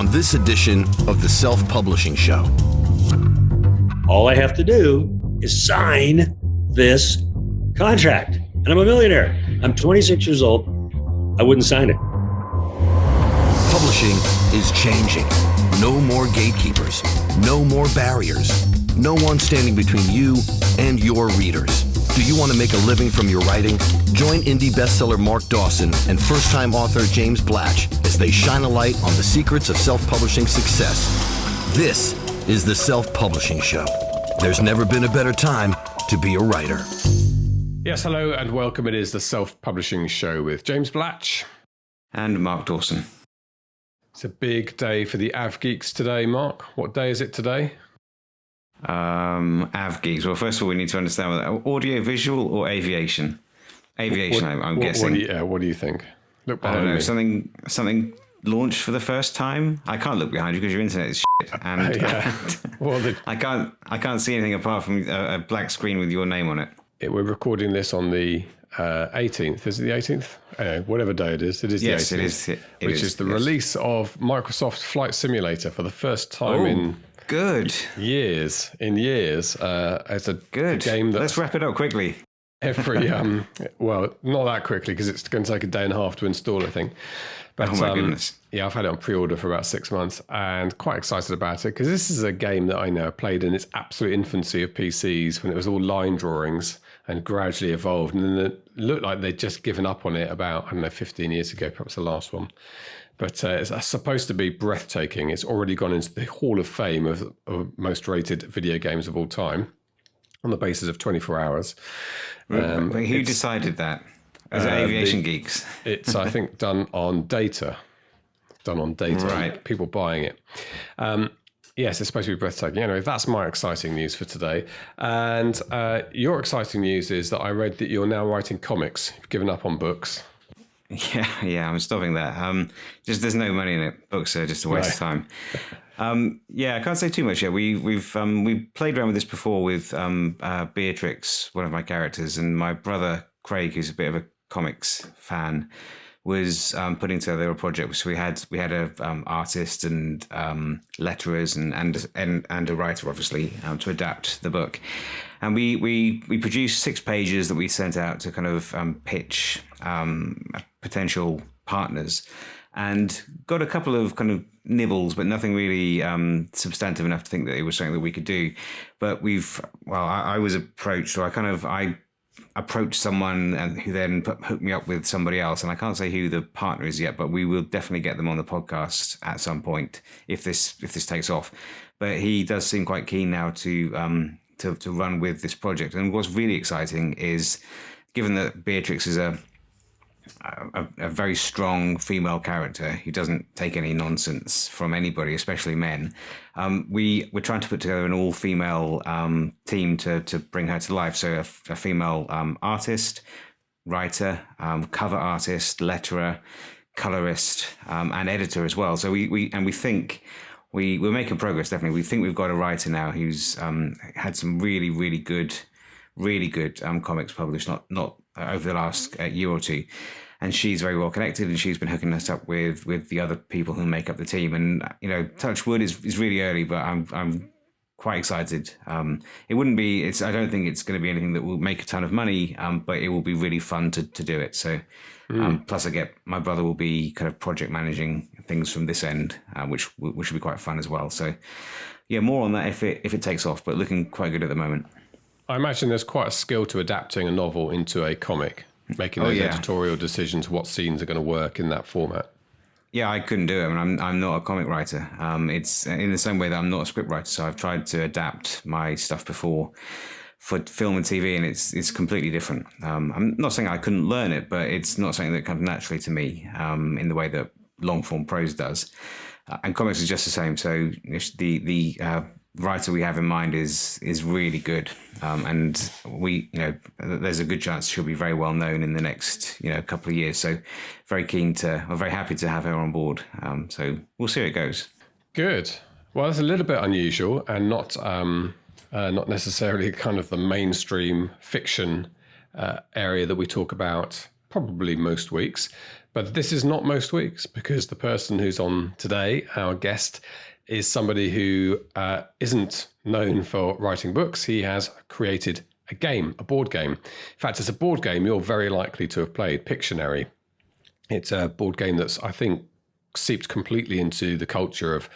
on this edition of the Self-Publishing Show. All I have to do is sign this contract, and I'm a millionaire. I'm 26 years old. I wouldn't sign it. Publishing is changing. No more gatekeepers. No more barriers. No one standing between you and your readers. Do you want to make a living from your writing? Join indie bestseller Mark Dawson and first-time author James Blatch as they shine a light on the secrets of self-publishing success. This is the Self-Publishing Show. There's never been a better time to be a writer. Yes, hello and welcome. It is the Self-Publishing Show with James Blatch and Mark Dawson. It's a big day for the Av Geeks today, Mark. What day is it today? Av Geeks. Well, first of all, we need to understand whether audio, visual, or aviation. Aviation, I'm guessing. What do you think? Look I behind don't know. me. Something launched for the first time. I can't look behind you because your internet is shit, and I can't see anything apart from a black screen with your name on it. We're recording this on the 18th. Is it the 18th? Whatever day it is. It is yes, the 18th. It is. Which is the release of Microsoft Flight Simulator for the first time in years. It's a game that... Let's wrap it up quickly. Every well, not that quickly because it's going to take a day and a half to install, I think. But, oh my goodness! Yeah, I've had it on pre-order for about 6 months and quite excited about it because this is a game that I know played in its absolute infancy of PCs when it was all line drawings and gradually evolved, and then it looked like they'd just given up on it about 15 years ago, perhaps the last one. But it's supposed to be breathtaking. It's already gone into the Hall of Fame of most rated video games of all time on the basis of 24 hours. Who decided that? Is it Aviation Geeks? It's, I think, done on data. Right. People buying it. Yes, it's supposed to be breathtaking. Anyway, that's my exciting news for today. And your exciting news is that I read that you're now writing comics. You've given up on books. Yeah, I'm stopping that. Just there's no money in it. Books are just a waste of time. I can't say too much yet. We've played around with this before with Beatrix, one of my characters, and my brother Craig, who's a bit of a comics fan, was putting together a project. So we had a artist and letterers and a writer, obviously, to adapt the book. And we produced 6 pages that we sent out to kind of pitch potential partners, and got a couple of kind of nibbles, but nothing really substantive enough to think that it was something that we could do. But I was approached, or I approached someone and who then hooked me up with somebody else, and I can't say who the partner is yet, but we will definitely get them on the podcast at some point if this takes off. But he does seem quite keen now to run with this project. And what's really exciting is, given that Beatrix is a very strong female character who doesn't take any nonsense from anybody, especially men, we're trying to put together an all-female team to bring her to life. So a female artist, writer, cover artist, letterer, colorist, and editor as well. So we think we're making progress, definitely. We think we've got a writer now who's had some really, really good comics published, not over the last year or two. And she's very well connected, and she's been hooking us up with the other people who make up the team. And touch wood is really early, but I'm quite excited. It wouldn't be. I don't think it's going to be anything that will make a ton of money, but it will be really fun to do it. So, plus my brother will be kind of project managing things from this end, which will be quite fun as well. So, yeah, more on that if it takes off, but looking quite good at the moment. I imagine there's quite a skill to adapting a novel into a comic, making those editorial decisions, what scenes are going to work in that format. Yeah, I couldn't do it. I mean, I'm not a comic writer. It's in the same way that I'm not a script writer. So I've tried to adapt my stuff before for film and TV, and it's completely different. I'm not saying I couldn't learn it, but it's not something that comes naturally to me in the way that long form prose does. And comics is just the same. So the writer we have in mind is really good, and there's a good chance she'll be very well known in the next couple of years. So very happy to have her on board. So we'll see how it goes. Good. Well, it's a little bit unusual and not necessarily kind of the mainstream fiction area that we talk about probably most weeks. But this is not most weeks, because the person who's on today, our guest, is somebody who isn't known for writing books. He has created a game, a board game. In fact, it's a board game you're very likely to have played, Pictionary. It's a board game that's, I think, seeped completely into the culture of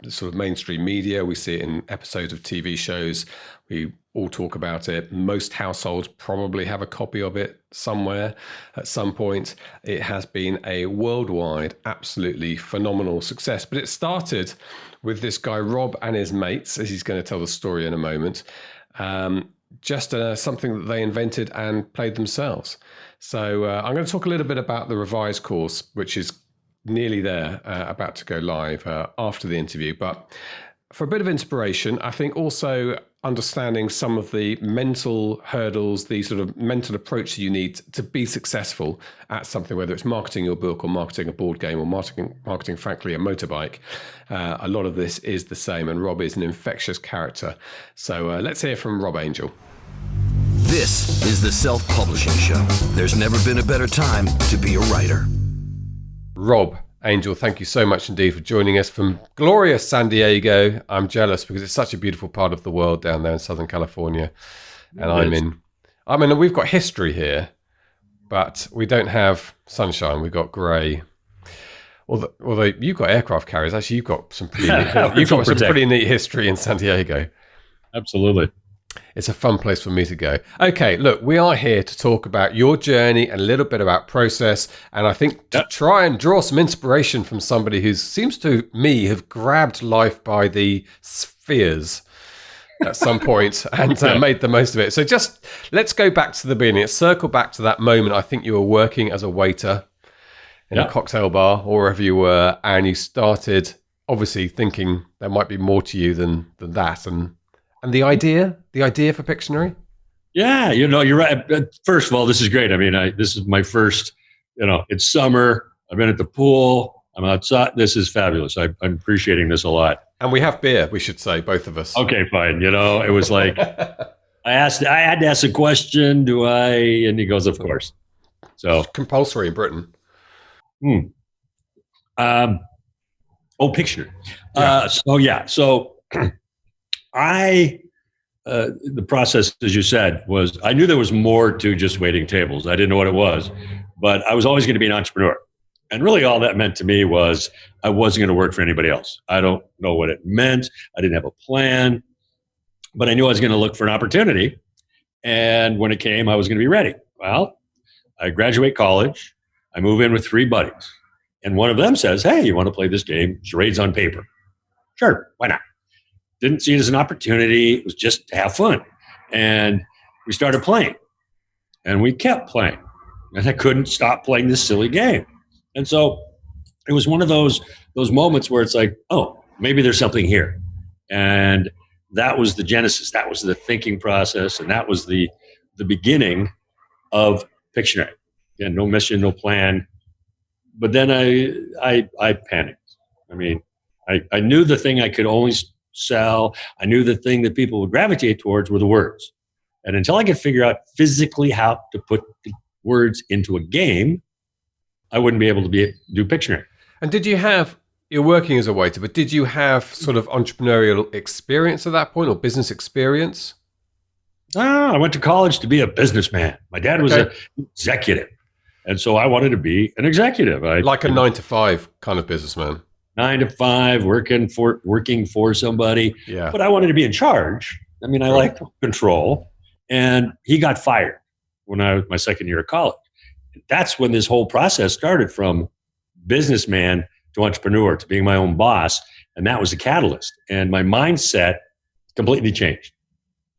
sort of mainstream media. We see it in episodes of TV shows. We all talk about it. Most households probably have a copy of it somewhere at some point. It has been a worldwide, absolutely phenomenal success. But it started with this guy, Rob, and his mates, as he's going to tell the story in a moment, just something that they invented and played themselves. So I'm going to talk a little bit about the revised course, which is nearly there, about to go live after the interview. But for a bit of inspiration, I think also understanding some of the mental hurdles, the sort of mental approach that you need to be successful at something, whether it's marketing your book or marketing a board game or marketing frankly, a motorbike. A lot of this is the same, and Rob is an infectious character. So let's hear from Rob Angel. This is the Self-Publishing Show. There's never been a better time to be a writer. Rob Angel, thank you so much indeed for joining us from glorious San Diego. I'm jealous because it's such a beautiful part of the world down there in Southern California. And we've got history here, but we don't have sunshine. We've got grey. Although you've got aircraft carriers, actually you've got some pretty neat history in San Diego. Absolutely. It's a fun place for me to go. Okay, look, we are here to talk about your journey and a little bit about process. And I think to try and draw some inspiration from somebody who seems to me have grabbed life by the spheres at some point and made the most of it. So just let's go back to the beginning. Let's circle back to that moment. I think you were working as a waiter in a cocktail bar or wherever you were, and you started obviously thinking there might be more to you than that. And the idea for Pictionary? Yeah, you're right. First of all, this is great. I mean, this is my first, it's summer. I've been at the pool. I'm outside. This is fabulous. I'm appreciating this a lot. And we have beer, we should say, both of us. Okay, fine. It was like, I had to ask a question. Do I? And he goes, of course. So it's compulsory in Britain. Pictionary. So the process, as you said, was I knew there was more to just waiting tables. I didn't know what it was, but I was always going to be an entrepreneur. And really all that meant to me was I wasn't going to work for anybody else. I don't know what it meant. I didn't have a plan, but I knew I was going to look for an opportunity. And when it came, I was going to be ready. Well, I graduate college. I move in with 3 buddies. And one of them says, hey, you want to play this game, charades on paper? Sure, why not? Didn't see it as an opportunity. It was just to have fun. And we started playing. And we kept playing. And I couldn't stop playing this silly game. And so it was one of those moments where it's like, oh, maybe there's something here. And that was the genesis. That was the thinking process. And that was the beginning of Pictionary. Again, no mission, no plan. But then I panicked. I mean, I knew the thing I could only sell. I knew the thing that people would gravitate towards were the words. And until I could figure out physically how to put the words into a game, I wouldn't be able to do Pictionary. And you're working as a waiter, but did you have sort of entrepreneurial experience at that point or business experience? I went to college to be a businessman. My dad was an executive. And so I wanted to be an executive. Like a 9-to-5 kind of businessman. 9 to 5, working for somebody. Yeah. But I wanted to be in charge. I mean, I liked control. And he got fired when I was my second year of college. That's when this whole process started, from businessman to entrepreneur to being my own boss. And that was the catalyst. And my mindset completely changed.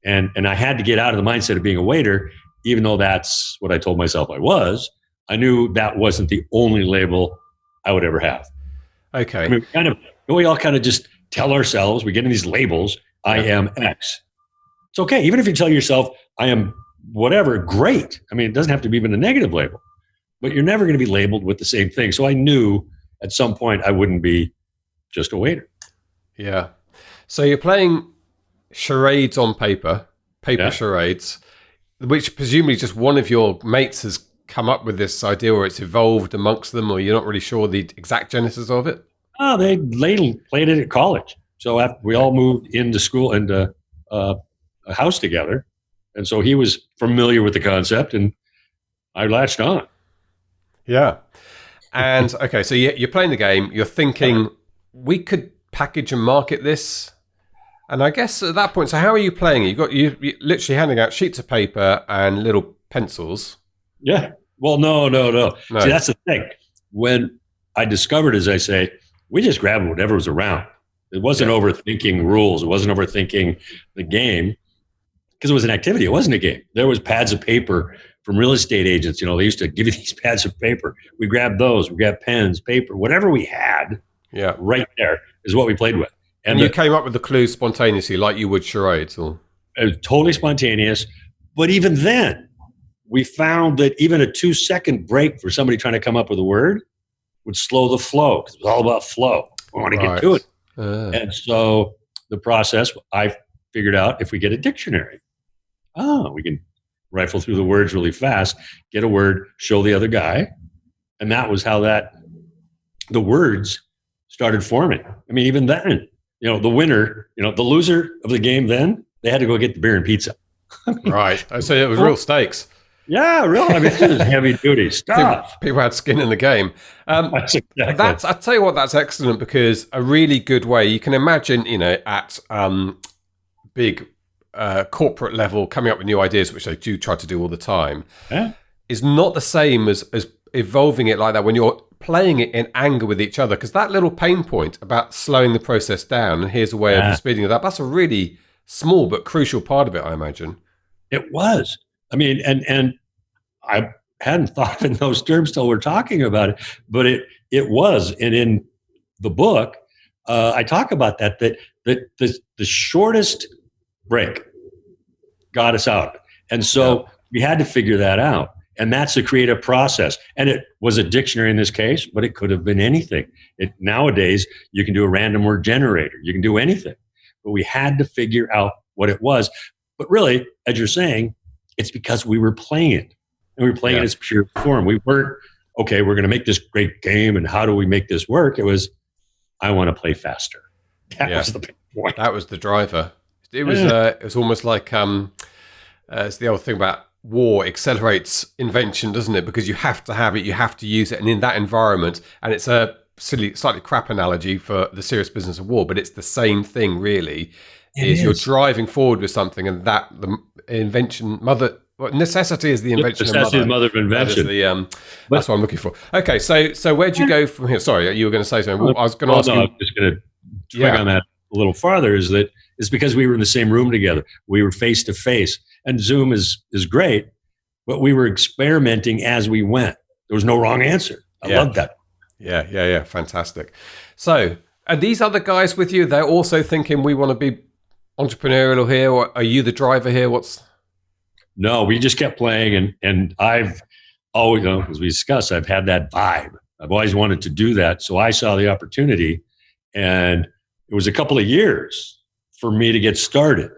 And I had to get out of the mindset of being a waiter, even though that's what I told myself I was. I knew that wasn't the only label I would ever have. Okay. I mean, we all kind of just tell ourselves, we get in these labels, I am X. It's okay. Even if you tell yourself, I am whatever, great. I mean, it doesn't have to be even a negative label, but you're never going to be labeled with the same thing. So I knew at some point I wouldn't be just a waiter. Yeah. So you're playing charades on paper charades, which presumably just one of your mates has come up with this idea, or it's evolved amongst them, or you're not really sure the exact genesis of it? Oh, they later played it at college. So after we all moved into school, into a house together. And so he was familiar with the concept, and I latched on. Yeah. And okay, so you're playing the game, you're thinking, we could package and market this. And I guess at that point, so how are you playing it? You're literally handing out sheets of paper and little pencils. Yeah. Well, no. See, that's the thing. When I discovered, as I say, we just grabbed whatever was around. It wasn't overthinking rules. It wasn't overthinking the game, because it was an activity. It wasn't a game. There was pads of paper from real estate agents. They used to give you these pads of paper. We grabbed those. We grabbed pens, paper, whatever we had. Yeah, right there is what we played with. And you came up with the clues spontaneously, like you would charades, or it was totally spontaneous. But even then, we found that even a 2-second break for somebody trying to come up with a word would slow the flow, because it was all about flow. We want to get to it. And so the process, I figured out, if we get a dictionary, we can rifle through the words really fast, get a word, show the other guy. And that was how the words started forming. I mean, even then, the winner, the loser of the game then, they had to go get the beer and pizza. Right. So it was real stakes. Yeah, really. I mean, this is heavy duty stuff. People had skin in the game. That's exactly. I tell you what, that's excellent, because a really good way, you can imagine, at big corporate level, coming up with new ideas, which they do try to do all the time, is not the same as evolving it like that when you're playing it in anger with each other. Because that little pain point about slowing the process down, and here's a way of speeding it up, that's a really small but crucial part of it, I imagine. It was. I mean, and I hadn't thought in those terms till we're talking about it, but it was. And in the book, I talk about that the shortest break got us out. And so we had to figure that out. And that's a creative process. And it was a dictionary in this case, but it could have been anything. Nowadays, you can do a random word generator. You can do anything. But we had to figure out what it was. But really, as you're saying, it's because we were playing it. And we were playing it as pure form. We weren't, okay, we're going to make this great game, and how do we make this work? It was, I want to play faster. That was the big point. That was the driver. It was almost like it's the old thing about war accelerates invention, doesn't it? Because you have to have it, you have to use it, and in that environment, and it's a silly, slightly crap analogy for the serious business of war, but it's the same thing, really. You're driving forward with something, and that the invention necessity is the invention. Necessity is the mother of invention. That's what I'm looking for. Okay, so where'd you go from here? Sorry, you were going to say something. I was going to ask you. I was just going to swing on that a little farther. Is that it's because we were in the same room together. We were face to face, and Zoom is great, but we were experimenting as we went. There was no wrong answer. I love that. Yeah, fantastic. So, are these other guys with you? They're also thinking we want to be entrepreneurial here, or are you the driver here? No, we just kept playing, and I've always, as we discussed, I've had that vibe. I've always wanted to do that, so I saw the opportunity, and it was a couple of years for me to get started.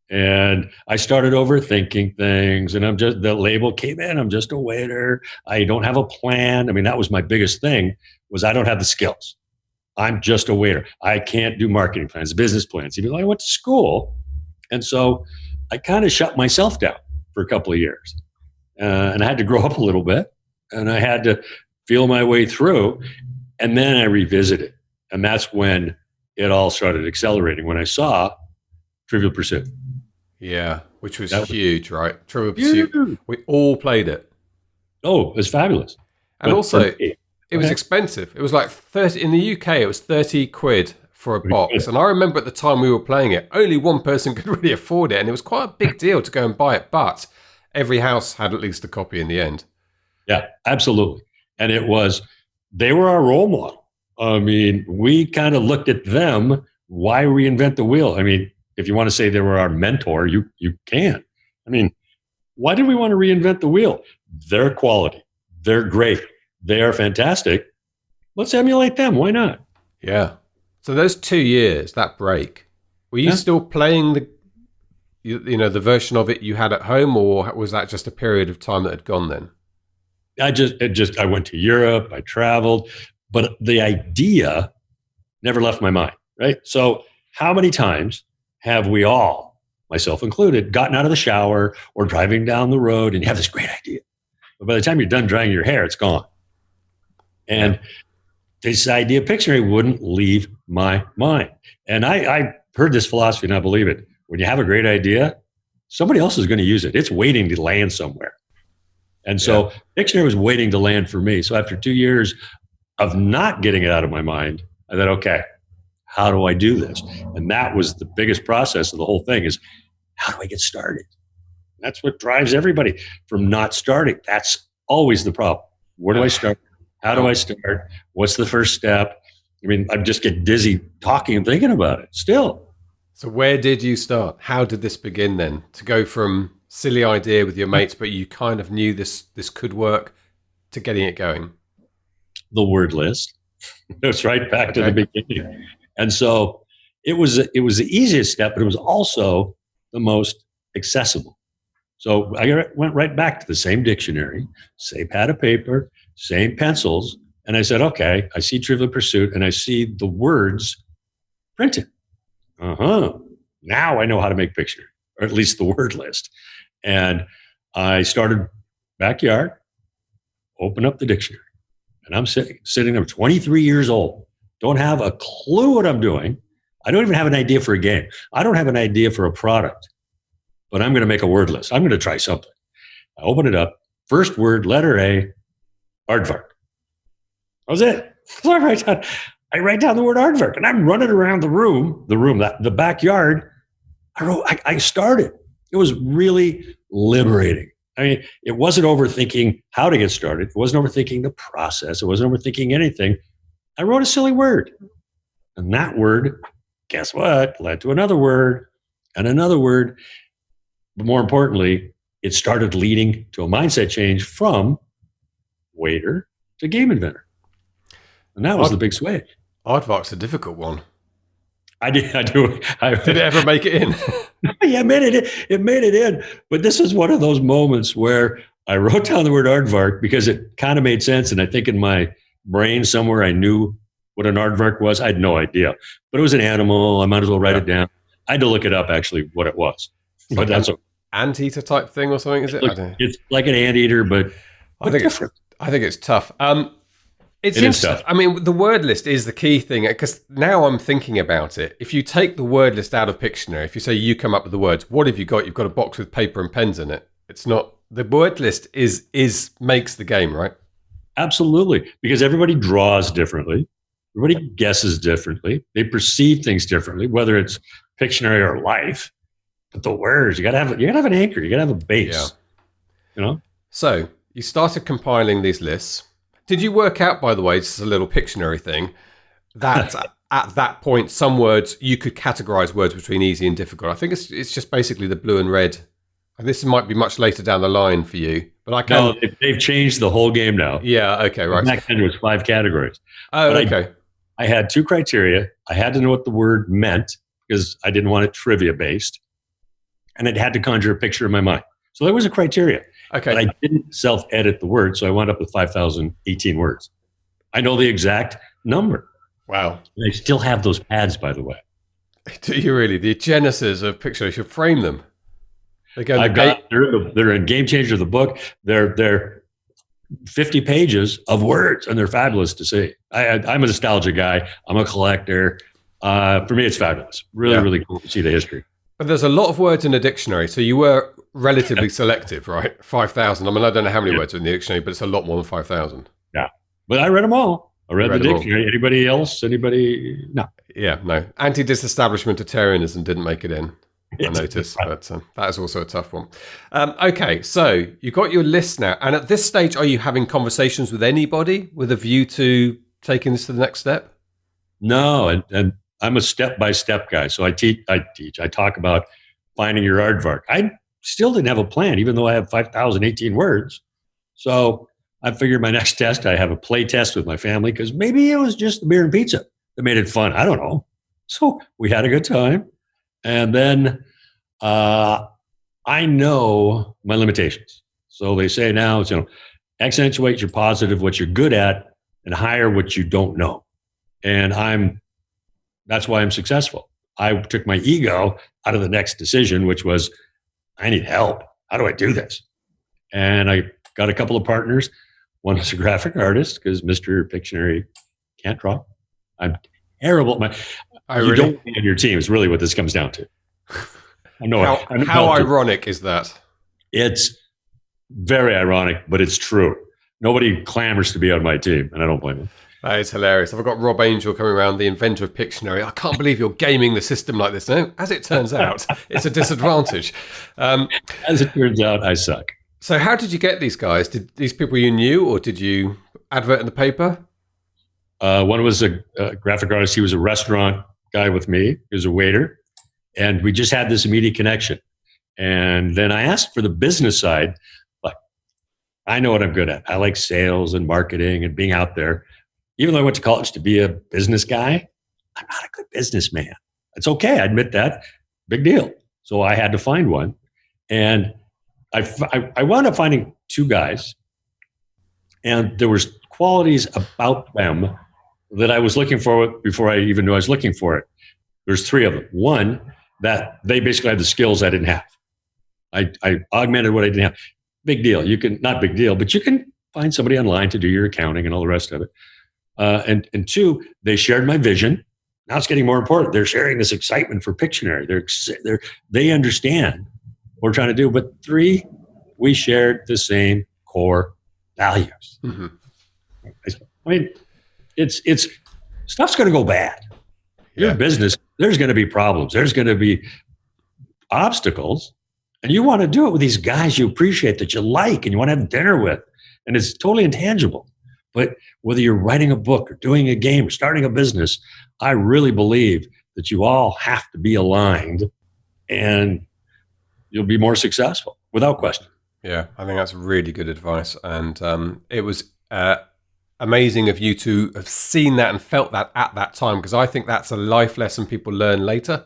And I started overthinking things, and the label came in, I'm just a waiter. I don't have a plan. I mean, that was my biggest thing, was I don't have the skills. I'm just a waiter. I can't do marketing plans, business plans, even though I went to school. And so I kind of shut myself down for a couple of years. And I had to grow up a little bit, and I had to feel my way through. And then I revisited. And that's when it all started accelerating, when I saw Trivial Pursuit. Yeah, which was huge, right? Trivial Pursuit. We all played it. Oh, it was fabulous. And also, it was expensive. It was like 30 in the UK. It was 30 quid for a box. And I remember at the time we were playing it, only one person could really afford it, and it was quite a big deal to go and buy it. But every house had at least a copy in the end. Yeah, absolutely. And they were our role model. I mean, we kind of looked at them. Why reinvent the wheel? I mean, if you want to say they were our mentor, you can. I mean, why did we want to reinvent the wheel? They're quality. They're great. They are fantastic. Let's emulate them. Why not? Yeah. So those 2 years, that break, were you still playing the version of it you had at home, or was that just a period of time that had gone then? I went to Europe, I traveled, but the idea never left my mind, right? So how many times have we all, myself included, gotten out of the shower or driving down the road and you have this great idea, but by the time you're done drying your hair, it's gone. And this idea of Pictionary wouldn't leave my mind. And I heard this philosophy and I believe it. When you have a great idea, somebody else is going to use it. It's waiting to land somewhere. And so Pictionary was waiting to land for me. So after 2 years of not getting it out of my mind, I thought, okay, how do I do this? And that was the biggest process of the whole thing is, how do I get started? That's what drives everybody from not starting. That's always the problem. Where do I start? How do I start? What's the first step? I mean, I just get dizzy talking and thinking about it still. So where did you start? How did this begin then? To go from silly idea with your mates, but you kind of knew this could work, to getting it going? The word list. It's right back to the beginning. And so it was the easiest step, but it was also the most accessible. So I went right back to the same dictionary, same pad of paper, same pencils. And I said, okay, I see Trivial Pursuit and I see the words printed. Now I know how to make Pictionary, or at least the word list. And I started backyard, open up the dictionary. And I'm sitting there 23 years old, don't have a clue what I'm doing. I don't even have an idea for a game. I don't have an idea for a product, but I'm going to make a word list. I'm going to try something. I open it up. First word, letter A, aardvark. That was it. So I write down the word aardvark, and I'm running around the backyard. I started. It was really liberating. I mean, it wasn't overthinking how to get started. It wasn't overthinking the process. It wasn't overthinking anything. I wrote a silly word. And that word, guess what, led to another word and another word. But more importantly, it started leading to a mindset change from waiter to game inventor. And that was the big switch. Aardvark's a difficult one. Did it ever make it in? Yeah, it made it in. But this is one of those moments where I wrote down the word aardvark because it kind of made sense. And I think in my brain somewhere I knew what an aardvark was. I had no idea. But it was an animal. I might as well write it down. I had to look it up, actually, what it was. But that's an anteater type thing or something, is it? It's like an anteater, but different. I think it's tough. It seems tough. I mean, the word list is the key thing, because now I'm thinking about it. If you take the word list out of Pictionary, if you say you come up with the words, what have you got? You've got a box with paper and pens in it. It's not, the word list makes the game, right? Absolutely. Because everybody draws differently. Everybody guesses differently. They perceive things differently, whether it's Pictionary or life. But the words, you gotta have an anchor, you gotta have a base. Yeah. So you started compiling these lists. Did you work out, by the way, just a little Pictionary thing, that at that point, some words, you could categorize words between easy and difficult? I think it's just basically the blue and red. And this might be much later down the line for you, but I can. No, they've changed the whole game now. Yeah, okay, right. Back then it was 5 categories. Oh, but okay. I had 2 criteria. I had to know what the word meant because I didn't want it trivia based. And it had to conjure a picture in my mind. So there was a criteria. Okay. But I didn't self-edit the word, so I wound up with 5,018 words. I know the exact number. Wow. And I still have those pads, by the way. Do you really? The genesis of Pictionary, you should frame them. They're in Game Changer, the book. They're 50 pages of words, and they're fabulous to see. I'm a nostalgia guy. I'm a collector. For me, it's fabulous. Really cool to see the history. But there's a lot of words in a dictionary, so you were relatively selective, right? 5,000. I mean, I don't know how many words are in the dictionary, but it's a lot more than 5,000. Yeah. But I read them all. I read the dictionary. Anybody else? No. Yeah, no. Anti-disestablishmentarianism didn't make it in, I noticed. But that is also a tough one. Okay, so you got your list now. And at this stage, are you having conversations with anybody with a view to taking this to the next step? No, and I'm a step-by-step guy. So I talk about finding your aardvark. I still didn't have a plan, even though I have 5,018 words. So I figured my next test, I have a play test with my family, because maybe it was just the beer and pizza that made it fun. I don't know. So we had a good time. And then I know my limitations. So they say now, accentuate your positive, what you're good at, and hire what you don't know. And that's why I'm successful. I took my ego out of the next decision, which was, I need help. How do I do this? And I got a couple of partners. One was a graphic artist because Mr. Pictionary can't draw. I'm terrible at you don't need on your team is really what this comes down to. I know. How ironic is that? It's very ironic, but it's true. Nobody clamors to be on my team, and I don't blame them. That is hilarious. I've got Rob Angel coming around, the inventor of Pictionary. I can't believe you're gaming the system like this. No, as it turns out, it's a disadvantage. As it turns out, I suck. So how did you get these guys? Did these people you knew, or did you advert in the paper? One was a graphic artist. He was a restaurant guy with me. He was a waiter. And we just had this immediate connection. And then I asked for the business side. Like, I know what I'm good at. I like sales and marketing and being out there. Even though I went to college to be a business guy, I'm not a good businessman. It's okay. I admit that. Big deal. So I had to find one. And I wound up finding two guys. And there was qualities about them that I was looking for before I even knew I was looking for it. There's three of them. One, that they basically had the skills I didn't have. I augmented what I didn't have. Big deal. Not big deal, but you can find somebody online to do your accounting and all the rest of it. And two, they shared my vision. Now it's getting more important. They're sharing this excitement for Pictionary. They understand what we're trying to do. But three, we shared the same core values. Mm-hmm. I mean, it's stuff's going to go bad. Your business, there's going to be problems. There's going to be obstacles. And you want to do it with these guys you appreciate, that you like, and you want to have dinner with. And it's totally intangible. But whether you're writing a book or doing a game or starting a business, I really believe that you all have to be aligned and you'll be more successful without question. Yeah, I think that's really good advice. And it was amazing of you to have seen that and felt that at that time, because I think that's a life lesson people learn later.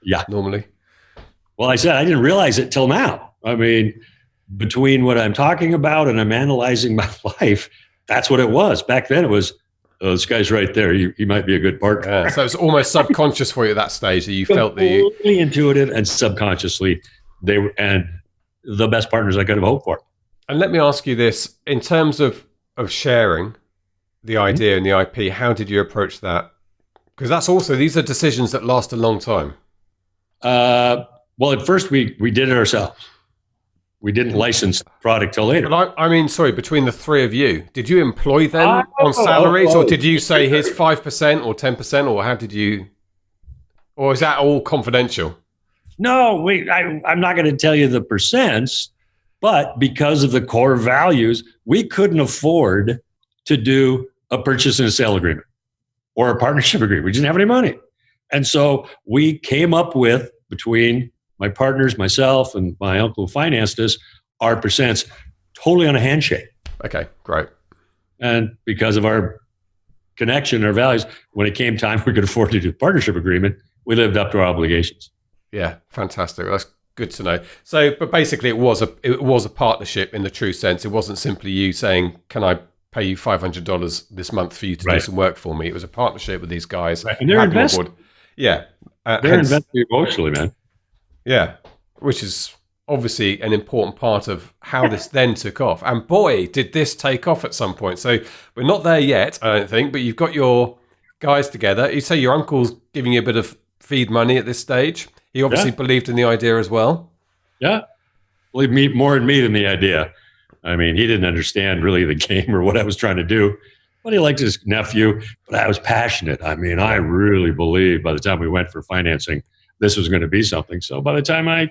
Yeah. Normally. Well, I said I didn't realize it till now. I mean, between what I'm talking about and I'm analyzing my life, that's what it was. Back then it was, oh, this guy's right there. He might be a good partner. Yeah, so it's almost subconscious for you at that stage that you felt that you... Completely intuitive and subconsciously, they were and the best partners I could have hoped for. And let me ask you this, in terms of sharing the idea and the IP, how did you approach that? Because that's also, these are decisions that last a long time. Well, at first we did it ourselves. We didn't license the product till later. But I mean, sorry, between the three of you, did you employ them on salaries, or did you say here's 5% or 10%, or how did you, or is that all confidential? No, I'm not going to tell you the percents, but because of the core values, we couldn't afford to do a purchase and a sale agreement or a partnership agreement. We didn't have any money. And so we came up with, between my partners, myself, and my uncle who financed us, our percents totally on a handshake. Okay, great. And because of our connection, our values, when it came time we could afford to do a partnership agreement, we lived up to our obligations. Yeah, fantastic. That's good to know. So, but basically it was a partnership in the true sense. It wasn't simply you saying, can I pay you $500 this month for you to do some work for me? It was a partnership with these guys. Right. And they're invested. Yeah. They're invested emotionally, man. Yeah, which is obviously an important part of how this then took off. And boy, did this take off at some point. So we're not there yet, I don't think, but you've got your guys together. You say your uncle's giving you a bit of feed money at this stage. He obviously believed in the idea as well. Yeah. Believed more in me than the idea. I mean, he didn't understand really the game or what I was trying to do, but he liked his nephew. But I was passionate. I mean, I really believed by the time we went for financing, this was going to be something. So by the time I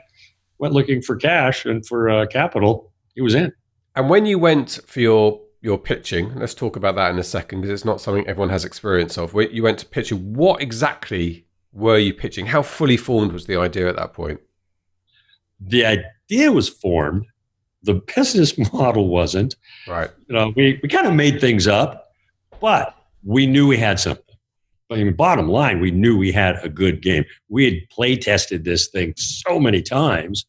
went looking for cash and for capital, he was in. And when you went for your pitching, let's talk about that in a second, because it's not something everyone has experience of. When you went to pitching, what exactly were you pitching? How fully formed was the idea at that point? The idea was formed. The business model wasn't. Right. You know, we kind of made things up, but we knew we had something. I mean, bottom line, we knew we had a good game. We had play tested this thing so many times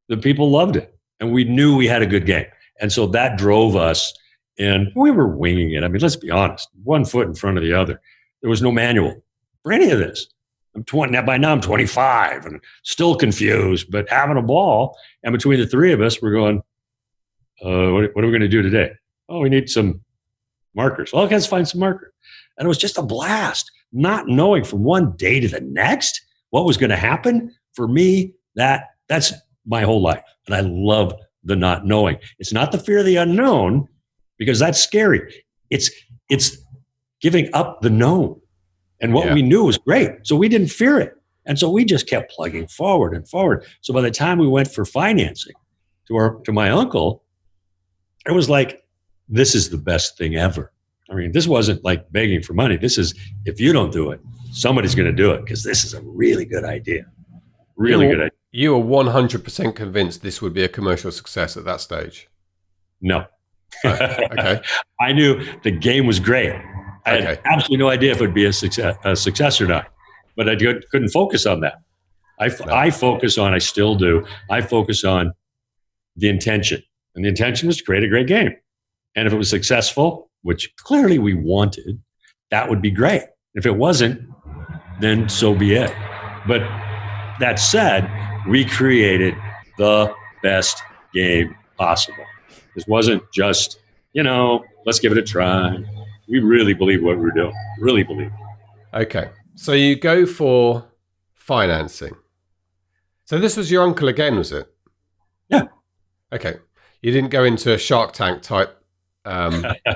that people loved it. And we knew we had a good game. And so that drove us, and we were winging it. I mean, let's be honest, one foot in front of the other. There was no manual for any of this. I'm 20 now. By now, I'm 25 and still confused, but having a ball. And between the three of us, we're going, what are we going to do today? Oh, we need some markers. Well, let's find some markers. And it was just a blast, not knowing from one day to the next what was going to happen. For me, that's my whole life. And I love the not knowing. It's not the fear of the unknown, because that's scary. It's giving up the known. And what we knew was great. So we didn't fear it. And so we just kept plugging forward and forward. So by the time we went for financing to my uncle, it was like, this is the best thing ever. I mean, this wasn't like begging for money. This is, if you don't do it, somebody's going to do it, because this is a really good idea. Really good idea. You were 100% convinced this would be a commercial success at that stage? No. Okay. I knew the game was great. I had absolutely no idea if it would be a success or not, but I couldn't focus on that. I focus on, I still do, I focus on the intention. And the intention was to create a great game. And if it was successful, which clearly we wanted, that would be great. If it wasn't, then so be it. But that said, we created the best game possible. This wasn't just, let's give it a try. We really believe what we're doing. Really believe. Okay. So you go for financing. So this was your uncle again, was it? Yeah. Okay. You didn't go into a Shark Tank type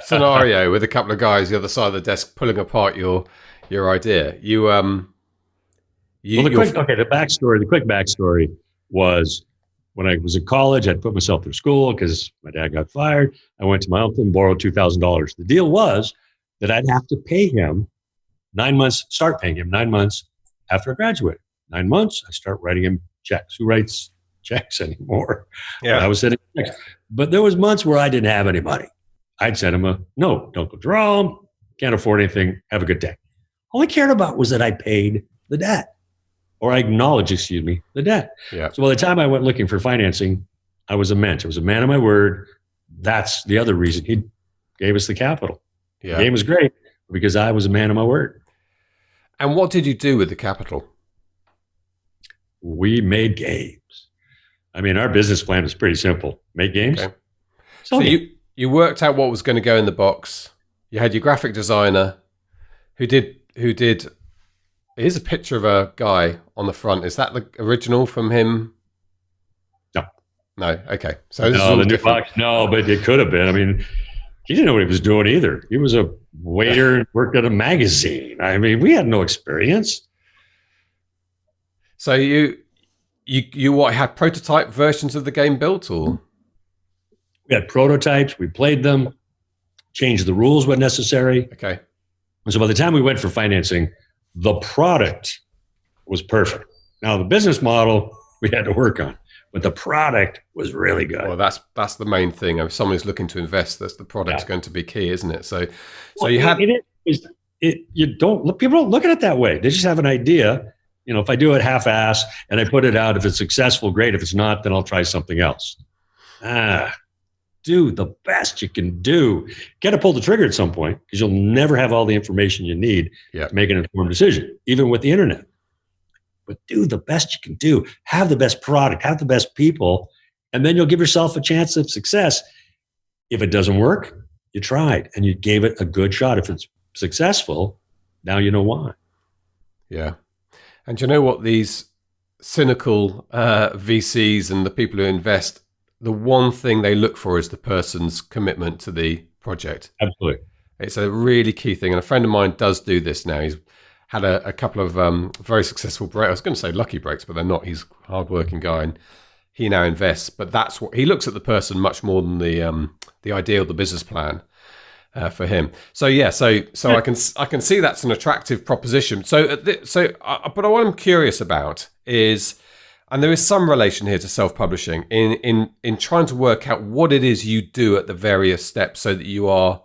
scenario with a couple of guys the other side of the desk pulling apart your idea. The quick backstory was when I was in college, I'd put myself through school because my dad got fired. I went to my uncle and borrowed $2,000. The deal was that I'd have to pay him 9 months, start paying him 9 months after I graduated. 9 months, I start writing him checks. Who writes checks anymore? Yeah. I was sending checks. But there was months where I didn't have any money. I'd send him a note. Don't go Jerome. Can't afford anything. Have a good day. All I cared about was that I paid the debt. Or I acknowledged, the debt. Yeah. So by the time I went looking for financing, I was a mensch. I was a man of my word. That's the other reason he gave us the capital. Yeah. The game was great because I was a man of my word. And what did you do with the capital? We made games. I mean, our business plan was pretty simple. Make games. Okay. So you worked out what was going to go in the box. You had your graphic designer who did. Here's a picture of a guy on the front. Is that the original from him? No. Okay. So this is all the new different. box. No, but it could have been. I mean, he didn't know what he was doing either. He was a waiter and worked at a magazine. I mean, we had no experience. So you had prototype versions of the game built, or? We had prototypes. We played them, changed the rules when necessary. Okay. And so by the time we went for financing, the product was perfect. Now, the business model we had to work on, but the product was really good. Well, that's the main thing. If somebody's looking to invest, that's the product's going to be key, isn't it? So people don't look at it that way. They just have an idea. If I do it half-ass and I put it out, if it's successful, great. If it's not, then I'll try something else. Do the best you can do. Got to pull the trigger at some point because you'll never have all the information you need to make an informed decision, even with the internet. But do the best you can do. Have the best product, have the best people, and then you'll give yourself a chance of success. If it doesn't work, you tried and you gave it a good shot. If it's successful, now you know why. Yeah. And you know what? These cynical VCs and the people who invest, the one thing they look for is the person's commitment to the project. Absolutely. It's a really key thing. And a friend of mine does do this now. He's had a couple of very successful breaks. I was going to say lucky breaks, but they're not. He's a hardworking guy and he now invests. But that's what he looks at the person much more than the idea of the business plan for him. So I can see that's an attractive proposition. But what I'm curious about is, and there is some relation here to self-publishing in trying to work out what it is you do at the various steps so that you are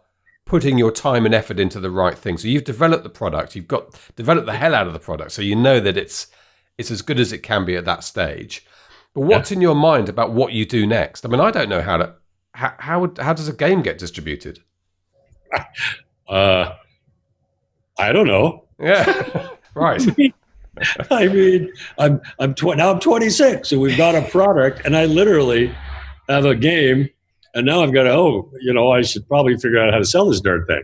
putting your time and effort into the right thing. So you've developed the product, you've developed the hell out of the product, so you know that it's as good as it can be at that stage. But what's in your mind about what you do next? I mean, I don't know how to how does a game get distributed? I don't know. Yeah, right. I mean, now I'm 26, and we've got a product, and I literally have a game, and now I've got to, I should probably figure out how to sell this darn thing.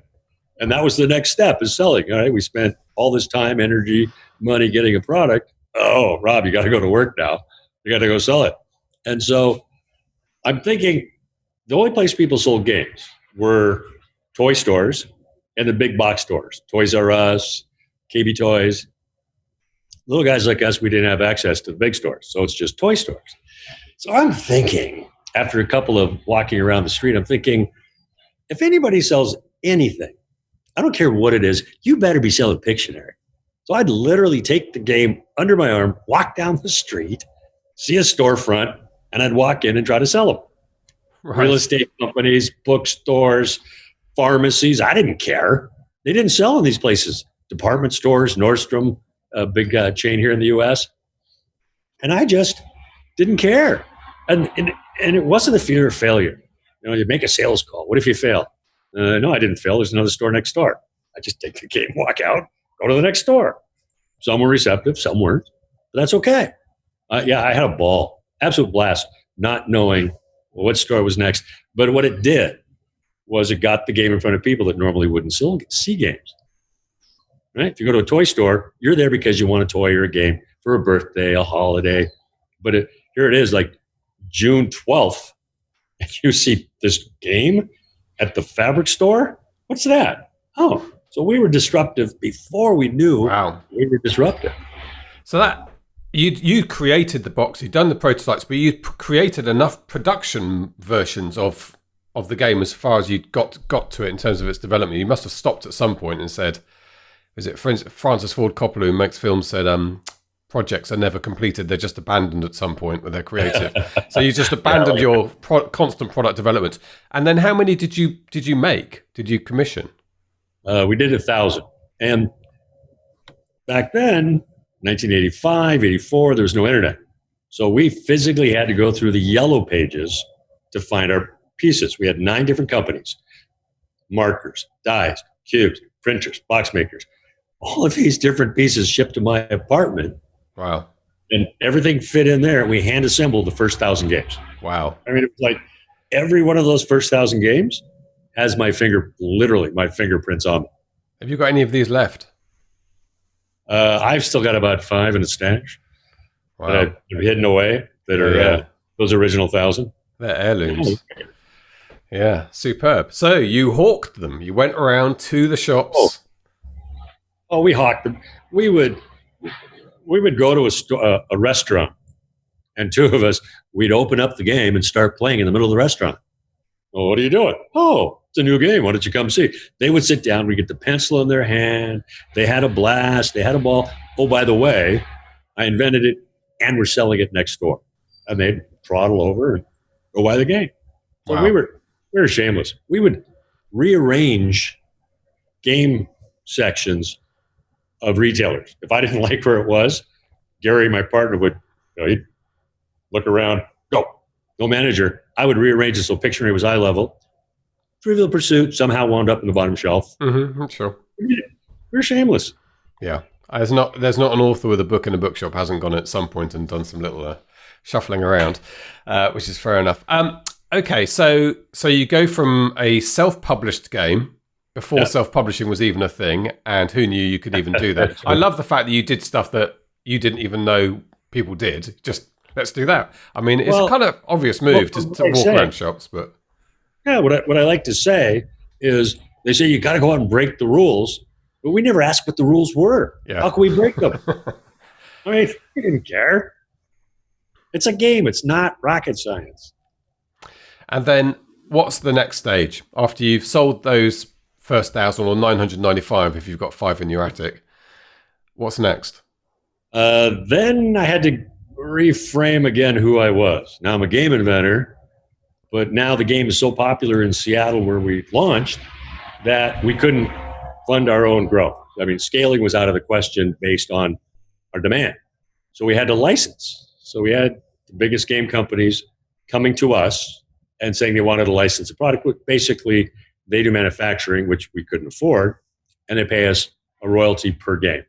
And that was the next step, is selling. All right, we spent all this time, energy, money getting a product. Oh, Rob, you got to go to work now. You got to go sell it. And so I'm thinking the only place people sold games were toy stores and the big box stores, Toys R Us, KB Toys. Little guys like us, we didn't have access to the big stores, so it's just toy stores. So I'm thinking, after a couple of walking around the street, I'm thinking, if anybody sells anything, I don't care what it is, you better be selling Pictionary. So I'd literally take the game under my arm, walk down the street, see a storefront, and I'd walk in and try to sell them. Right. Real estate companies, bookstores, pharmacies, I didn't care. They didn't sell in these places. Department stores, Nordstrom, a big chain here in the U.S. And I just didn't care. And it wasn't a fear of failure. You make a sales call. What if you fail? No, I didn't fail. There's another store next door. I just take the game, walk out, go to the next store. Some were receptive, some weren't. But that's okay. I had a ball. Absolute blast, not knowing what store was next. But what it did was it got the game in front of people that normally wouldn't see games. Right? If you go to a toy store, you're there because you want a toy or a game for a birthday, a holiday. But here it is, like June 12th, and you see this game at the fabric store? What's that? Oh, so we were disruptive before we knew we were disruptive. So that you created the box, you'd done the prototypes, but you created enough production versions of the game as far as you got to it in terms of its development. You must have stopped at some point and said, is it Francis Ford Coppola, who makes films, said projects are never completed, they're just abandoned at some point when they're creative. So you just abandoned your constant product development. And then how many did you make? Did you commission? We did 1,000. And back then, 1985, 84, there was no internet. So we physically had to go through the yellow pages to find our pieces. We had 9 different companies: markers, dies, cubes, printers, box makers. All of these different pieces shipped to my apartment. Wow. And everything fit in there. We hand assembled the first 1,000 games. Wow. I mean, it was like every one of those first 1,000 games has my fingerprints on them. Have you got any of these left? I've still got about 5 in a stash that I've hidden away that are those original 1,000. They're heirlooms. Yeah, superb. So you hawked them. You went around to the shops. Oh, we hawked them. We would go to a restaurant, and 2 of us, we'd open up the game and start playing in the middle of the restaurant. Well, what are you doing? Oh, it's a new game. Why don't you come see? They would sit down. We get the pencil in their hand. They had a blast. They had a ball. Oh, by the way, I invented it, and we're selling it next door. And they'd throttle over and go buy the game. So wow. we were shameless. We would rearrange game sections of retailers. If I didn't like where it was, Gary, my partner, would he'd look around, go, no manager. I would rearrange it so Pictionary was eye level. Trivial Pursuit somehow wound up in the bottom shelf. Mm-hmm, sure. We're shameless. Yeah. There's not an author with a book in a bookshop hasn't gone at some point and done some little shuffling around, which is fair enough. Okay, so you go from a self-published game before self-publishing was even a thing, and who knew you could even do that? I love the fact that you did stuff that you didn't even know people did. Just let's do that. I mean, it's a kind of obvious move to walk around shops, but what I like to say is they say you got to go out and break the rules, but we never asked what the rules were. Yeah. How can we break them? I mean, we didn't care. It's a game. It's not rocket science. And then what's the next stage after you've sold those first 1,000 or 995 if you've got 5 in your attic? What's next? Then I had to reframe again who I was. Now I'm a game inventor, but now the game is so popular in Seattle where we launched that we couldn't fund our own growth. I mean, scaling was out of the question based on our demand. So we had to license. So we had the biggest game companies coming to us and saying they wanted to license a product. Basically, they do manufacturing, which we couldn't afford, and they pay us a royalty per game.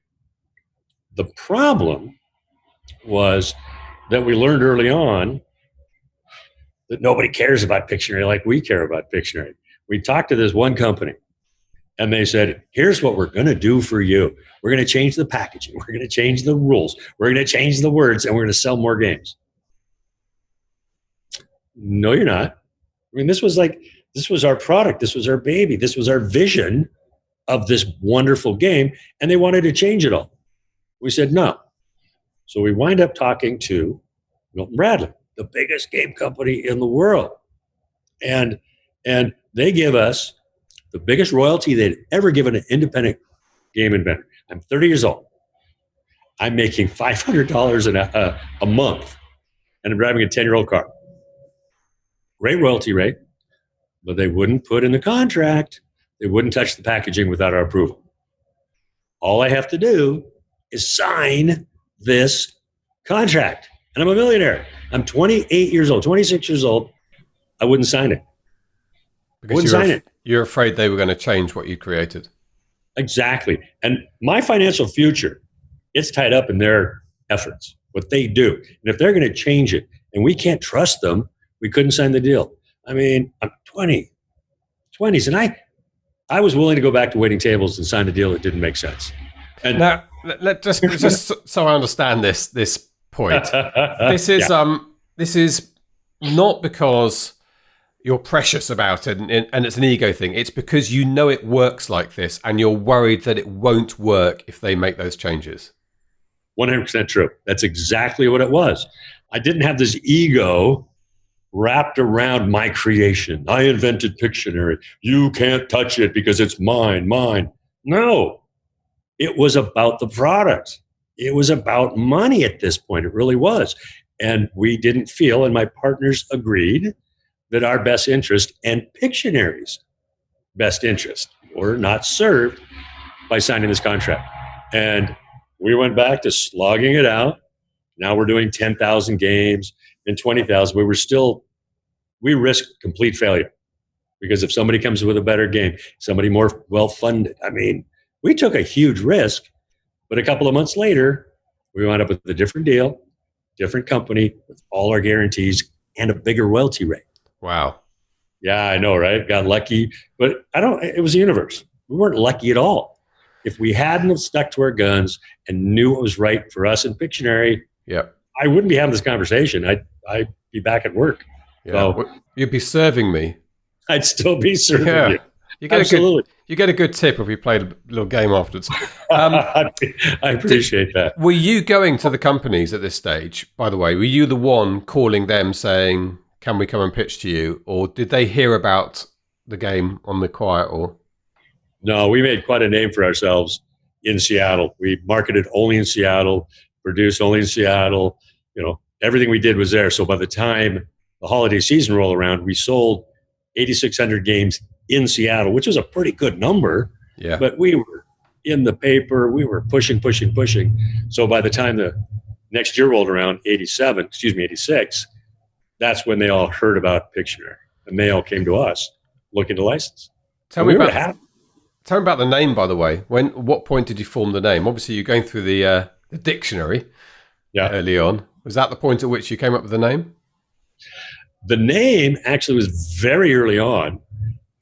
The problem was that we learned early on that nobody cares about Pictionary like we care about Pictionary. We talked to this one company, and they said, here's what we're going to do for you. We're going to change the packaging. We're going to change the rules. We're going to change the words, and we're going to sell more games. No, you're not. I mean, this was our product. This was our baby. This was our vision of this wonderful game, and they wanted to change it all. We said no. So we wind up talking to Milton Bradley, the biggest game company in the world. And they give us the biggest royalty they'd ever given an independent game inventor. I'm 30 years old. I'm making $500 a month, and I'm driving a 10-year-old car. Great royalty rate, but they wouldn't put in the contract. They wouldn't touch the packaging without our approval. All I have to do is sign this contract, and I'm a millionaire. I'm 28 years old, 26 years old. I wouldn't sign it. Because you're afraid they were going to change what you created. Exactly. And my financial future, it's tied up in their efforts, what they do. And if they're going to change it and we can't trust them, we couldn't sign the deal. I mean, I'm 20s, and I was willing to go back to waiting tables and sign a deal that didn't make sense. And now, just so I understand this point, this is not because you're precious about it and it's an ego thing. It's because you know it works like this, and you're worried that it won't work if they make those changes. 100% true. That's exactly what it was. I didn't have this ego wrapped around my creation. I invented Pictionary. You can't touch it because it's mine. No, it was about the product. It was about money at this point. It really was. And we didn't feel, and my partners agreed, that our best interest and Pictionary's best interest were not served by signing this contract. And we went back to slogging it out. Now we're doing 10,000 games and 20,000. We risked complete failure, because if somebody comes with a better game, somebody more well-funded, I mean, we took a huge risk, but a couple of months later, we wound up with a different deal, different company with all our guarantees and a bigger royalty rate. Wow. Yeah, I know, right? Got lucky, but it was the universe. We weren't lucky at all. If we hadn't have stuck to our guns and knew what was right for us in Pictionary, I wouldn't be having this conversation. I'd be back at work. Yeah. So, you'd be serving me. I'd still be serving you. You get Absolutely. You get a good tip if we played a little game afterwards. I appreciate that. Were you going to the companies at this stage, by the way? Were you the one calling them saying, can we come and pitch to you? Or did they hear about the game on the quiet? Or No, we made quite a name for ourselves in Seattle. We marketed only in Seattle, produced only in Seattle. Everything we did was there. So by the time the holiday season rolled around, we sold 8,600 games in Seattle, which was a pretty good number. Yeah. But we were in the paper. We were pushing. So by the time the next year rolled around, 86, that's when they all heard about Pictionary, and they all came to us looking to license. Tell me about the name, by the way. What point did you form the name? Obviously, you're going through the dictionary early on. Was that the point at which you came up with the name? The name actually was very early on,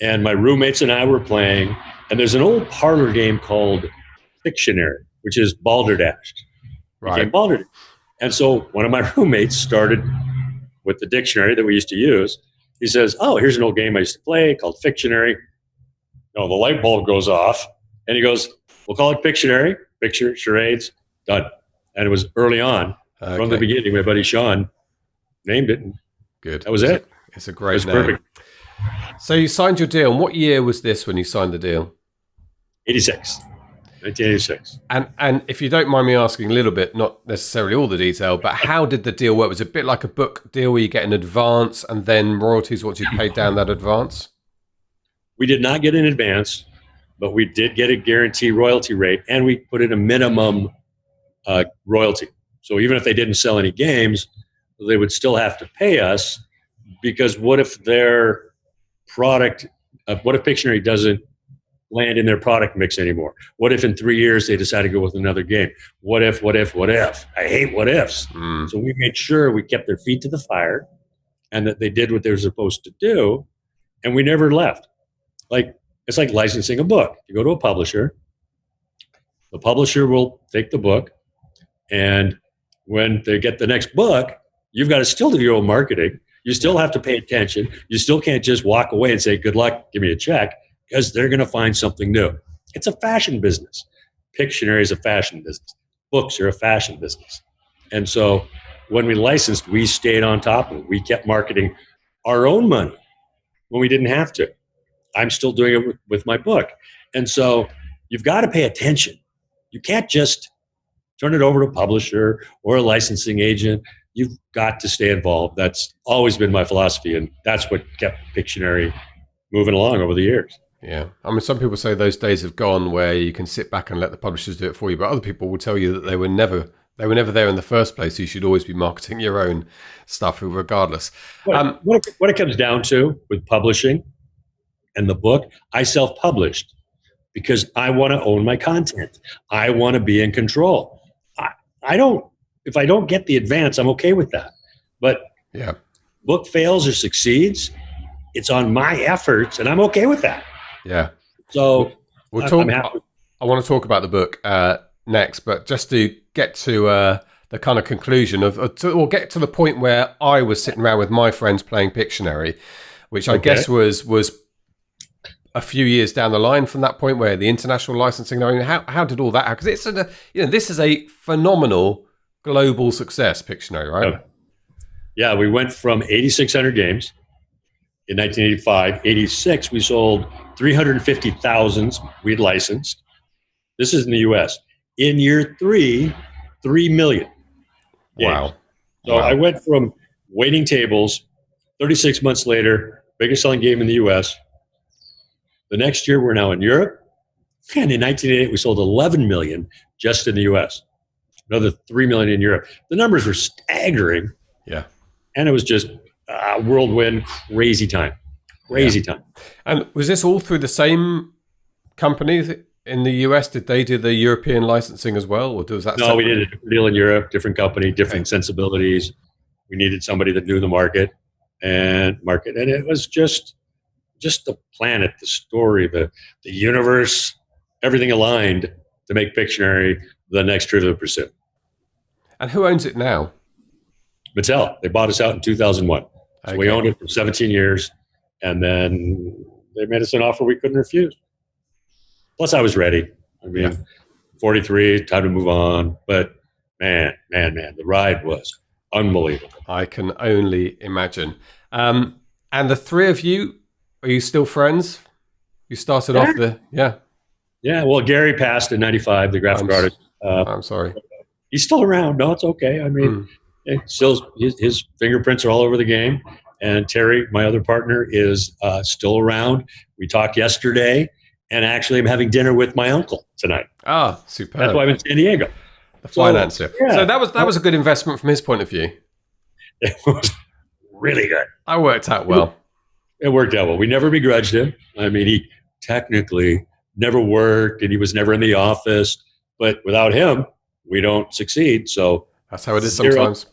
and my roommates and I were playing, and there's an old parlor game called Pictionary, which is Balderdash. Right. Balderdash. And so one of my roommates started with the dictionary that we used to use. He says, oh, here's an old game I used to play called Pictionary. The light bulb goes off, and he goes, we'll call it Pictionary. Picture, charades, done. And it was early on. Okay. From the beginning, my buddy Sean named it. Good. That was it. It's a great name. Perfect. So you signed your deal. And what year was this when you signed the deal? 1986. And if you don't mind me asking a little bit, not necessarily all the detail, but how did the deal work? Was it a bit like a book deal where you get an advance and then royalties once you paid down that advance? We did not get an advance, but we did get a guaranteed royalty rate, and we put in a minimum royalty. So even if they didn't sell any games, they would still have to pay us because what if their product, what if Pictionary doesn't land in their product mix anymore? What if in 3 years they decide to go with another game? What if? I hate what ifs. So we made sure we kept their feet to the fire and that they did what they were supposed to do. And we never left. It's like licensing a book. You go to a publisher, the publisher will take the book, and when they get the next book, you've got to still do your own marketing. You still have to pay attention. You still can't just walk away and say, good luck, give me a check, because they're going to find something new. It's a fashion business. Pictionary is a fashion business. Books are a fashion business. And so when we licensed, we stayed on top of it. We kept marketing our own money when we didn't have to. I'm still doing it with my book. And so you've got to pay attention. You can't just turn it over to a publisher or a licensing agent. You've got to stay involved. That's always been my philosophy, and that's what kept Pictionary moving along over the years. Yeah. I mean, some people say those days have gone where you can sit back and let the publishers do it for you, but other people will tell you that they were never there in the first place. You should always be marketing your own stuff regardless. What it comes down to with publishing and the book, I self-published because I want to own my content. I want to be in control. If I don't get the advance, I'm okay with that. But book fails or succeeds, it's on my efforts, and I'm okay with that. Yeah. So I'm happy. I want to talk about the book next, but just to get to the kind of conclusion or get to the point where I was sitting around with my friends playing Pictionary, which I guess was a few years down the line from that point where the international licensing. I mean, how did all that happen? Because this is a phenomenal global success, Pictionary, right? Yeah, we went from 8,600 games in 1985. 86, we sold 350,000 we'd licensed. This is in the U.S. In year 3 million games. Wow. So I went from waiting tables, 36 months later, biggest selling game in the U.S. The next year, we're now in Europe. And in 1988, we sold 11 million just in the U.S. Another 3 million in Europe. The numbers were staggering. Yeah. And it was just a whirlwind, crazy time. Time. And was this all through the same company in the US? Did they do the European licensing as well? Or was that No, we did a different deal in Europe, different company, different sensibilities. We needed somebody that knew the market. And it was just the planet, the story, the universe, everything aligned to make Pictionary the next Trivial Pursuit. And who owns it now? Mattel. They bought us out in 2001. So we owned it for 17 years, and then they made us an offer we couldn't refuse. Plus, I was ready. 43, time to move on. But man, the ride was unbelievable. I can only imagine. And the three of you, are you still friends? You started off Yeah, well, Gary passed in 95, the graphic artist. I'm sorry. He's still around. No, it's okay. I mean, still his fingerprints are all over the game. And Terry, my other partner, is still around. We talked yesterday, and actually I'm having dinner with my uncle tonight. Ah, superb. That's why I'm in San Diego. The financier. So that was a good investment from his point of view. It was really good. That worked out well. It worked out well. We never begrudged him. I mean, he technically never worked, and he was never in the office. But without him, we don't succeed. So that's how it is sometimes.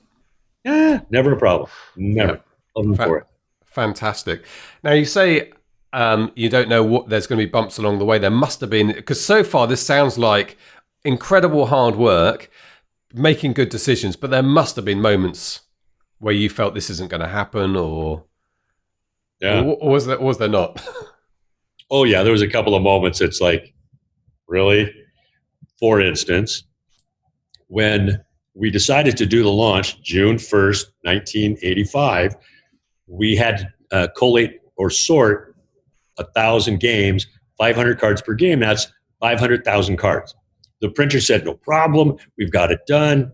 Yeah, never a problem. Never. For it. Fantastic. Now, you say you don't know what there's going to be bumps along the way. There must have been, because so far this sounds like incredible hard work, making good decisions, but there must have been moments where you felt this isn't going to happen, or was there not? Oh, yeah, there was a couple of moments. It's like, really? For instance, when we decided to do the launch June 1st, 1985, we had to collate or sort 1,000 games, 500 cards per game. That's 500,000 cards. The printer said, no problem. We've got it done.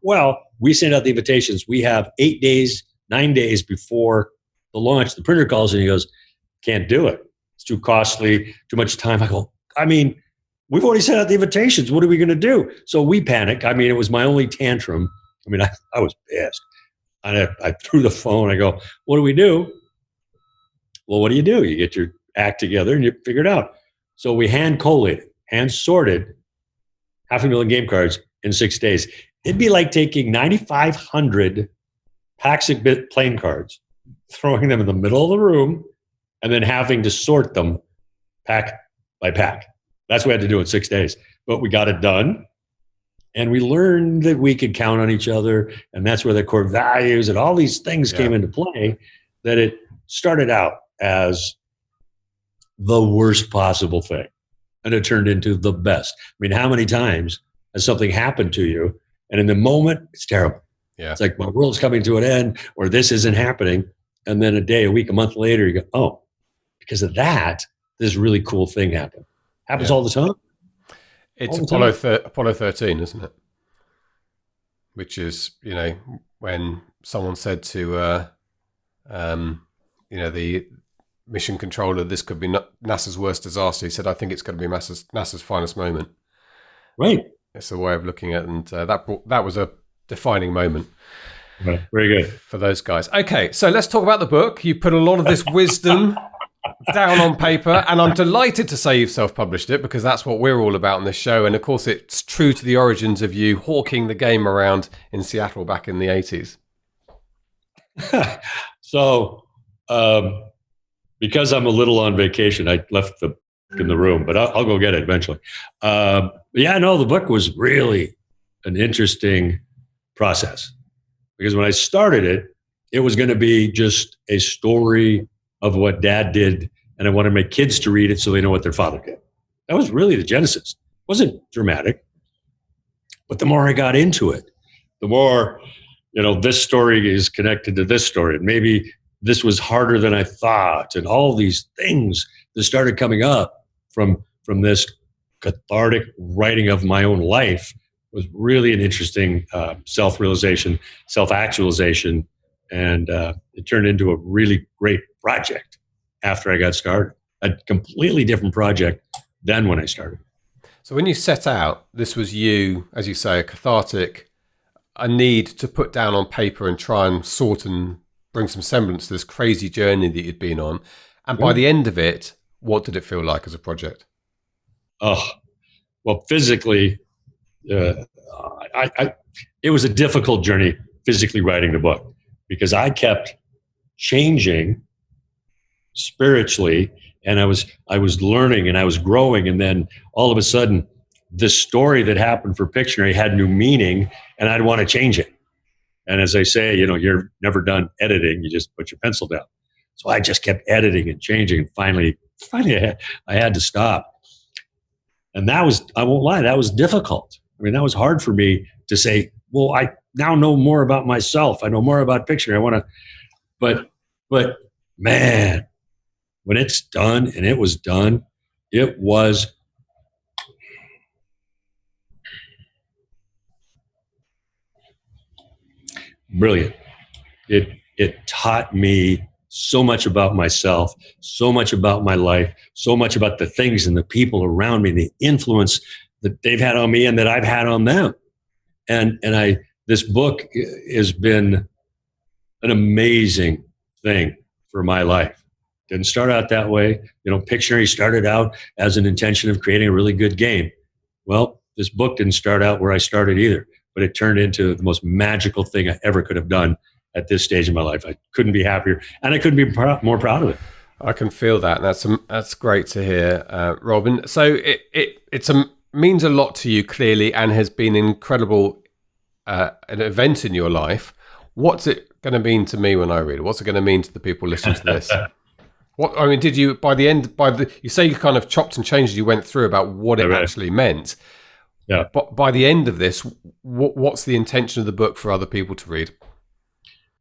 Well, we sent out the invitations. We have 9 days before the launch. The printer calls and he goes, can't do it. It's too costly, too much time. I go, we've already sent out the invitations. What are we going to do? So we panic. It was my only tantrum. I was pissed. And I threw the phone. I go, what do we do? Well, what do? You get your act together and you figure it out. So we hand collated, hand sorted 500,000 game cards in 6 days. It'd be like taking 9,500 packs of playing cards, throwing them in the middle of the room, and then having to sort them pack by pack. That's what we had to do in 6 days. But we got it done. And we learned that we could count on each other. And that's where the core values and all these things came into play, that it started out as the worst possible thing. And it turned into the best. I mean, how many times has something happened to you, and in the moment, it's terrible. Yeah. It's like, my world's coming to an end, or this isn't happening. And then a day, a week, a month later, you go, oh, because of that, this really cool thing happened. Happens all the time. It's Apollo 13, isn't it? Which is, when someone said to, the mission controller, this could be NASA's worst disaster. He said, I think it's going to be NASA's finest moment. Right. It's a way of looking at it. And that was a defining moment. Right. Very good. For those guys. Okay, so let's talk about the book. You put a lot of this wisdom down on paper, and I'm delighted to say you've self-published it, because that's what we're all about on this show. And of course, it's true to the origins of you hawking the game around in Seattle back in the 80s. So, because I'm a little on vacation, I left the book in the room, but I'll go get it eventually. The book was really an interesting process, because when I started it, it was going to be just a story of what Dad did, and I wanted my kids to read it so they know what their father did. That was really the genesis. It wasn't dramatic, but the more I got into it, the more, this story is connected to this story, and maybe this was harder than I thought, and all these things that started coming up from this cathartic writing of my own life was really an interesting self-realization, self-actualization, and it turned into a really great project after I got started. A completely different project than when I started. So when you set out, this was you, as you say, a cathartic, a need to put down on paper and try and sort and bring some semblance to this crazy journey that you'd been on. And by the end of it, what did it feel like as a project? Oh, well, physically, it was a difficult journey physically writing the book, because I kept changing spiritually, and I was learning and I was growing, and then all of a sudden this story that happened for Pictionary had new meaning, and I'd want to change it. And as I say, you're never done editing, you just put your pencil down. So I just kept editing and changing, and finally I had to stop. And that was, I won't lie, that was difficult. I mean, that was hard for me to say, well, I now know more about myself. I know more about Pictionary. I want to, but man, when it's done, and it was done, it was brilliant. It taught me so much about myself, so much about my life, so much about the things and the people around me, the influence that they've had on me and that I've had on them. And this book has been an amazing thing for my life. Didn't start out that way. Pictionary started out as an intention of creating a really good game. Well, this book didn't start out where I started either, but it turned into the most magical thing I ever could have done at this stage in my life. I couldn't be happier, and I couldn't be more proud of it. I can feel that. That's great to hear, Robin. So it means a lot to you, clearly, and has been incredible, an event in your life. What's it going to mean to me when I read it? What's it going to mean to the people listening to this? Did you, you say you kind of chopped and changed as you went through about what it actually meant. Yeah. But by the end of this, what's the intention of the book for other people to read?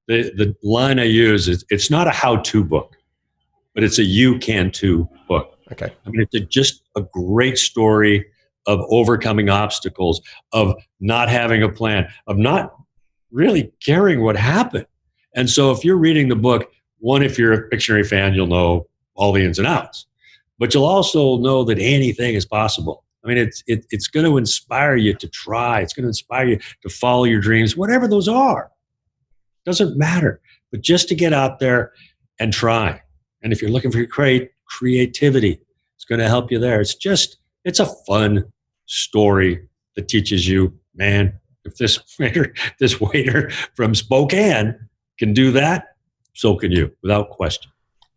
The line I use is, it's not a how-to book, but it's a you can too book. Okay. I mean, it's just a great story of overcoming obstacles, of not having a plan, of not really caring what happened. And so if you're reading the book, one, if you're a Pictionary fan, you'll know all the ins and outs, but you'll also know that anything is possible. I mean, it's going to inspire you to try. It's going to inspire you to follow your dreams, whatever those are. Doesn't matter. But just to get out there and try. And if you're looking for creativity, it's going to help you there. It's a fun story that teaches you, man, if this waiter from Spokane can do that, so can you, without question.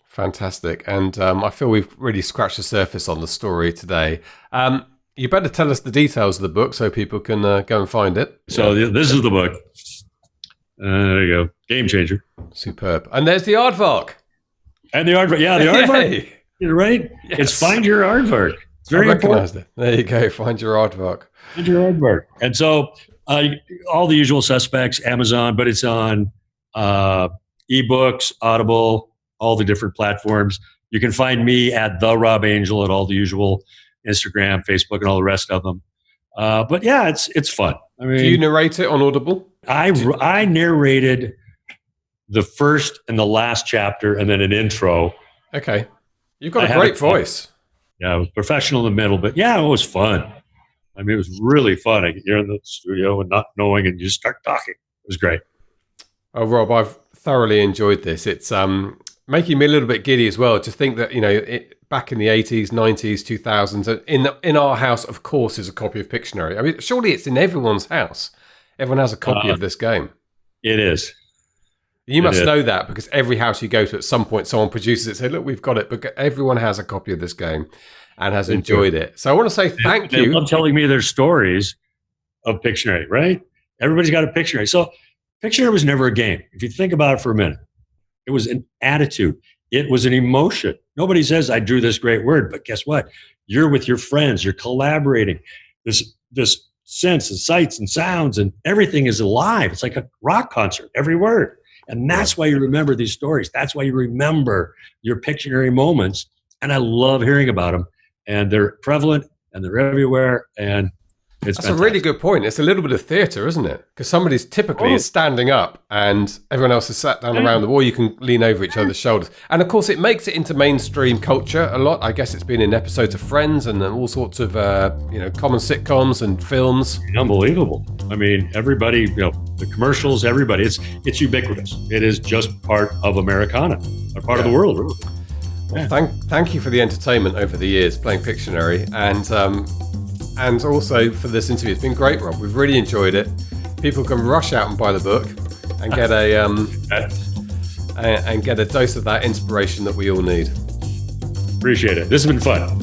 Fantastic. And I feel we've really scratched the surface on the story today. You better tell us the details of the book so people can go and find it. So this is the book. There you go. Game changer. Superb. And there's the aardvark. And the aardvark. Yeah, the aardvark. You're right. Yes. It's find your aardvark. It's very important. It. There you go. Find your aardvark. Find your aardvark. And so all the usual suspects, Amazon, but it's on ebooks, Audible, all the different platforms. You can find me at The Rob Angel at all the usual Instagram, Facebook, and all the rest of them. But yeah, it's fun. I mean, do you narrate it on Audible? I narrated the first and the last chapter and then an intro. Okay. You've got a great voice. Yeah, I was professional in the middle, but yeah, it was fun. I mean, it was really fun. You're in the studio and not knowing, and you just start talking. It was great. Oh, Rob, I've thoroughly enjoyed this. It's making me a little bit giddy as well to think that, back in the 80s, 90s, 2000s, in our house, of course, is a copy of Pictionary. I mean, surely it's in everyone's house. Everyone has a copy of this game. It is. You must know that because every house you go to, at some point, someone produces it, say, look, we've got it. But everyone has a copy of this game and has enjoyed it. So I want to say thank you. They love telling me their stories of Pictionary, right? Everybody's got a Pictionary. So Pictionary was never a game. If you think about it for a minute, it was an attitude. It was an emotion. Nobody says, I drew this great word, but guess what? You're with your friends. You're collaborating. This sense and sights and sounds and everything is alive. It's like a rock concert, every word. And that's why you remember these stories. That's why you remember your Pictionary moments. And I love hearing about them. And they're prevalent and they're everywhere. And it's That's a really good point. It's a little bit of theatre, isn't it? Because somebody's typically is standing up and everyone else is sat down around the wall. You can lean over each other's shoulders. And of course, it makes it into mainstream culture a lot. I guess it's been in episodes of Friends and all sorts of, common sitcoms and films. Unbelievable. I mean, everybody, the commercials, everybody, it's ubiquitous. It is just part of Americana, or part of the world, really. Well, thank you for the entertainment over the years playing Pictionary and also for this interview. It's been great, Rob. We've really enjoyed it. People can rush out and buy the book and get a dose of that inspiration that we all need. Appreciate it. This has been fun.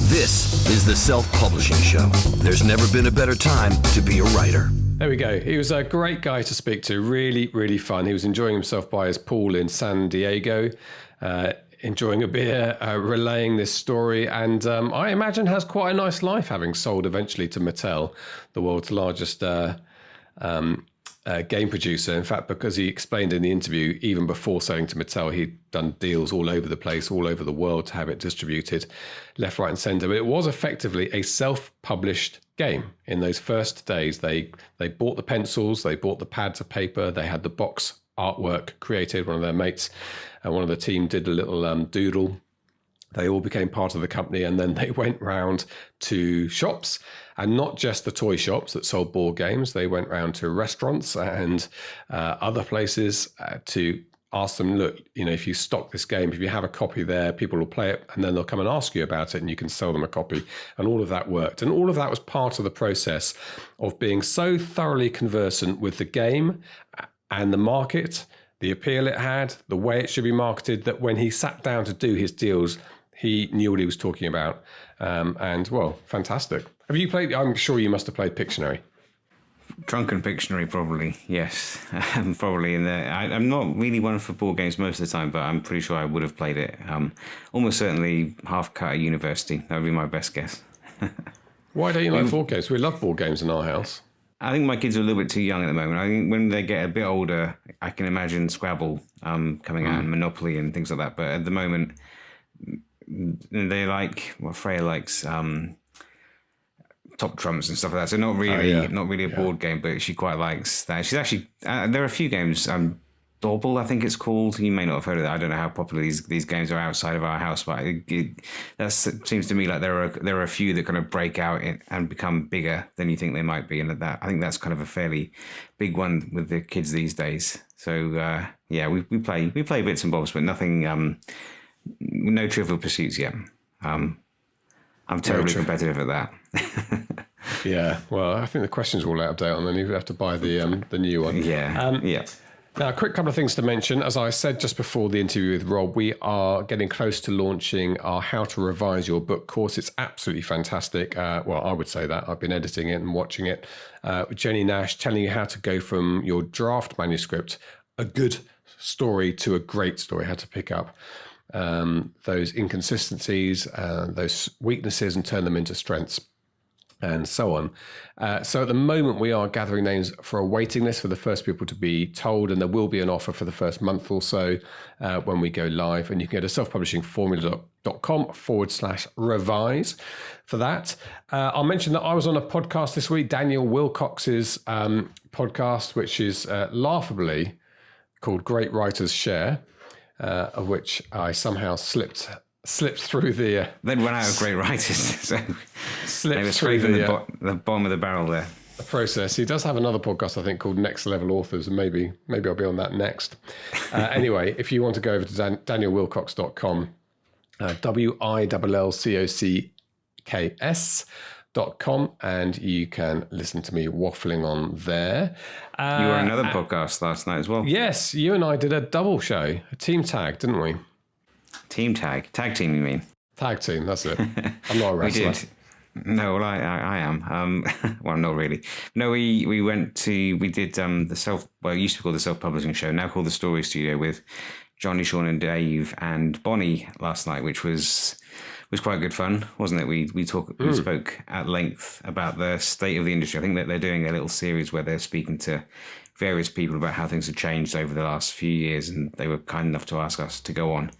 This is the Self-Publishing Show. There's never been a better time to be a writer. There we go. He was a great guy to speak to. Really, really fun. He was enjoying himself by his pool in San Diego, enjoying a beer, relaying this story, and I imagine has quite a nice life, having sold eventually to Mattel, the world's largest game producer. In fact, because he explained in the interview, even before selling to Mattel, he'd done deals all over the place, all over the world to have it distributed left, right, and centre. But it was effectively a self-published game. In those first days, they bought the pencils, they bought the pads of paper, they had the box artwork created. One of their mates and one of the team did a little doodle. They all became part of the company, and then they went round to shops, and not just the toy shops that sold board games. They went round to restaurants and other places to ask them, look, if you stock this game, if you have a copy there, people will play it, and then they'll come and ask you about it, and you can sell them a copy. And all of that worked. And all of that was part of the process of being so thoroughly conversant with the game and the market, the appeal it had, the way it should be marketed, that when he sat down to do his deals, he knew what he was talking about. And, well, fantastic. Have you played? I'm sure you must have played Pictionary. Drunken Pictionary, probably, yes. Probably in there. I'm not really one for board games most of the time, but I'm pretty sure I would have played it. Almost certainly half cut at university. That would be my best guess. Why don't you like board games? We love board games in our house. I think my kids are a little bit too young at the moment. I think when they get a bit older, I can imagine Scrabble coming out and Monopoly and things like that. But at the moment, they like what Freya likes. Top Trumps and stuff like that. So not really a board game, but she quite likes that. She's actually there are a few games Dobble, I think it's called. You may not have heard of that. I don't know how popular these games are outside of our house, but that seems to me like there are a few that kind of break out and become bigger than you think they might be, and that I think that's kind of a fairly big one with the kids these days. So we play bits and bobs, but nothing. No Trivial Pursuits yet. I'm terribly competitive at that. Yeah, well, I think the questions are all out of date on them. You have to buy the new one. Yeah. Now, a quick couple of things to mention. As I said just before the interview with Rob, we are getting close to launching our How to Revise Your Book course. It's absolutely fantastic. Well, I would say that. I've been editing it and watching it with Jenny Nash, telling you how to go from your draft manuscript, a good story, to a great story, how to pick up those inconsistencies, those weaknesses, and turn them into strengths, and so on. So at the moment, we are gathering names for a waiting list for the first people to be told, and there will be an offer for the first month or so when we go live. And you can go to selfpublishingformula.com/revise for that. I'll mention that I was on a podcast this week, Daniel Wilcox's podcast, which is laughably called Great Writers Share, of which I somehow slipped through the... They'd run out of great writers, so slipped they were through scraping the bottom of the barrel there. The process. He does have another podcast, I think, called Next Level Authors, and maybe I'll be on that next. Anyway, if you want to go over to danielwilcox.com, WILLCOCKS.com, and you can listen to me waffling on there. You were on another podcast last night as well. Yes, you and I did a double show, a team tag, didn't we? Tag team, you mean? Tag team, that's it. I'm not a wrestler. We did. No, well, I am. Well, not really. No, we did it used to be called the Self-Publishing Show, now called the Story Studio, with Johnny, Sean and Dave and Bonnie last night, which was quite good fun, wasn't it? We spoke at length about the state of the industry. I think that they're doing a little series where they're speaking to various people about how things have changed over the last few years, and they were kind enough to ask us to go on.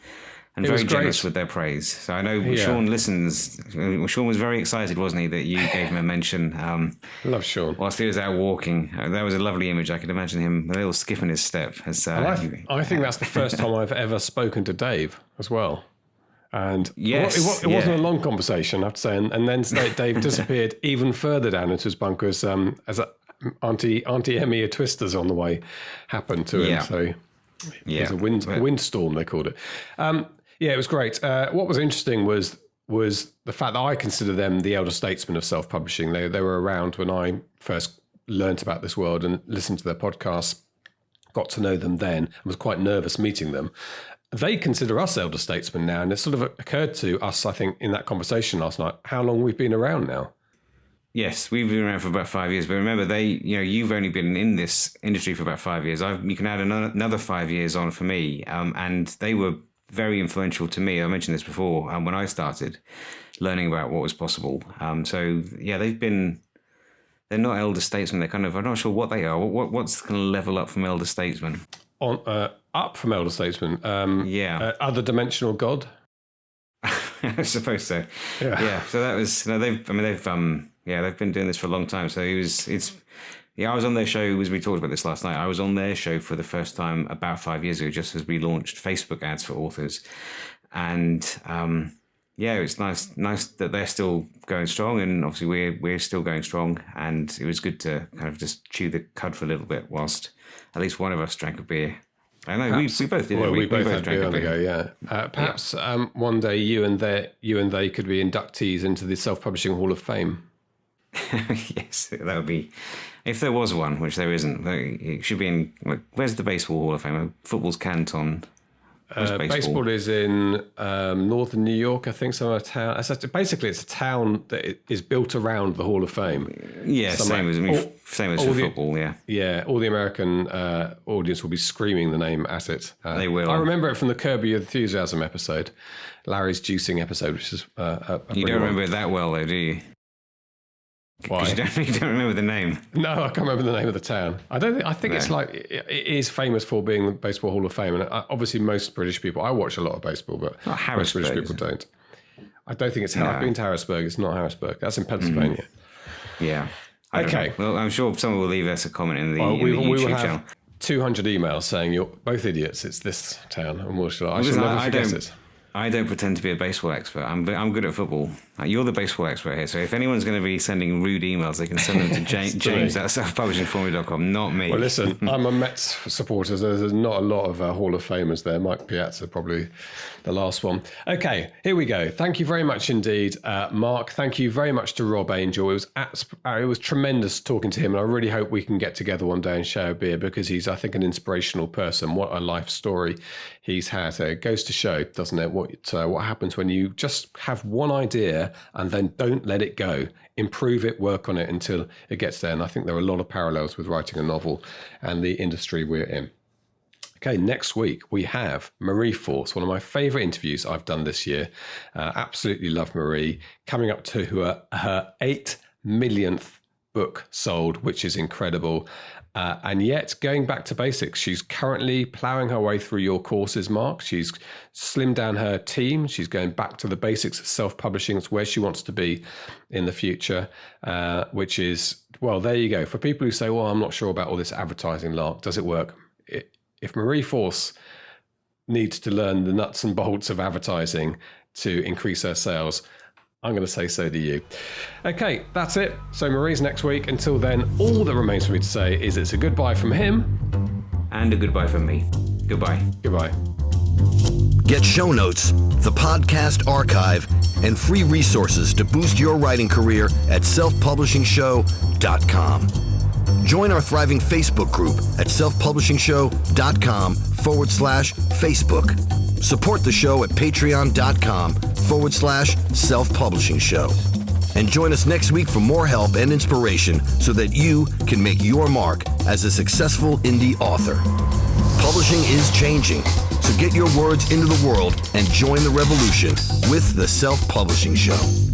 And very generous with their praise. So I know Sean listens. Sean was very excited, wasn't he, that you gave him a mention. Love Sean. Whilst he was out walking. That was a lovely image. I could imagine him, a little skip in his step. I think that's the first time I've ever spoken to Dave as well. And yes, it wasn't a long conversation, I have to say. And then Dave disappeared even further down into his bunker as Auntie Emmy a Twister's on the way happened to him. So it was a windstorm, they called it. It was great. What was interesting was the fact that I consider them the elder statesmen of self-publishing. They were around when I first learnt about this world and listened to their podcasts, got to know them then, and was quite nervous meeting them. They consider us elder statesmen now, and it sort of occurred to us, I think, in that conversation last night, how long we've been around now. Yes, we've been around for about 5 years, but remember, you've only been in this industry for about 5 years. You can add another 5 years on for me, and they were very influential to me. I mentioned this before when I started learning about what was possible. They're not elder statesmen. They're kind of, I'm not sure what they are. What's kind of level up from elder statesmen? Up from elder statesmen. Other dimensional god. I suppose so. Yeah. So that was. They've been doing this for a long time. So I was on their show, as we talked about this last night. I was on their show for the first time about 5 years ago, just as we launched Facebook ads for authors. And it's nice that they're still going strong, and obviously we're still going strong. And it was good to kind of just chew the cud for a little bit whilst at least one of us drank a beer. I know we both did. Well, we both had beer on the go. Yeah. Perhaps one day you and they could be inductees into the Self-Publishing Hall of Fame. Yes, that would be, if there was one, which there isn't. It should be in. Where's the Baseball Hall of Fame? Football's Canton. Baseball is in northern New York, I think, some town. Basically, it's a town that is built around the Hall of Fame. Yeah, same as for football. Yeah, all the American audience will be screaming the name at it. They will. I remember it from the Curb Your Enthusiasm episode, Larry's juicing episode, which is. You don't remember it that well, though, do you? Why? You don't remember the name. No, I can't remember the name of the town. I think it's like it is famous for being the Baseball Hall of Fame, and obviously most British people. I watch a lot of baseball, but most British people don't. I don't think it's. I've been to Harrisburg. It's not Harrisburg. That's in Pennsylvania. Yeah. Okay. Well, I'm sure someone will leave us a comment in the YouTube channel. 200 emails saying you're both idiots. It's this town, and I shall Listen, never forget it. I don't pretend to be a baseball expert. I'm good at football. You're the baseball expert here. So if anyone's going to be sending rude emails, they can send them to James at selfpublishingformula.com, not me. Well, listen, I'm a Mets supporter. So there's not a lot of Hall of Famers there. Mike Piazza, probably the last one. Okay, here we go. Thank you very much indeed, Mark. Thank you very much to Rob Angel. It was tremendous talking to him, and I really hope we can get together one day and share a beer, because he's, I think, an inspirational person. What a life story he's had. It goes to show, doesn't it, what happens when you just have one idea and then don't let it go. Improve it, work on it until it gets there. And I think there are a lot of parallels with writing a novel and the industry we're in. Okay, next week we have Marie Force, one of my favourite interviews I've done this year. Absolutely love Marie. Coming up to her 8 millionth book sold, which is incredible. And yet, going back to basics, she's currently ploughing her way through your courses, Mark. She's slimmed down her team. She's going back to the basics of self-publishing. It's where she wants to be in the future, which is, well, there you go. For people who say, well, I'm not sure about all this advertising lark, does it work? If Marie Force needs to learn the nuts and bolts of advertising to increase her sales, I'm going to say so do you. Okay, that's it. So Marie's next week. Until then, all that remains for me to say is it's a goodbye from him. And a goodbye from me. Goodbye. Goodbye. Get show notes, the podcast archive, and free resources to boost your writing career at selfpublishingshow.com. Join our thriving Facebook group at selfpublishingshow.com/Facebook. Support the show at patreon.com/self-publishing show. And join us next week for more help and inspiration so that you can make your mark as a successful indie author. Publishing is changing, so get your words into the world and join the revolution with the Self-Publishing Show.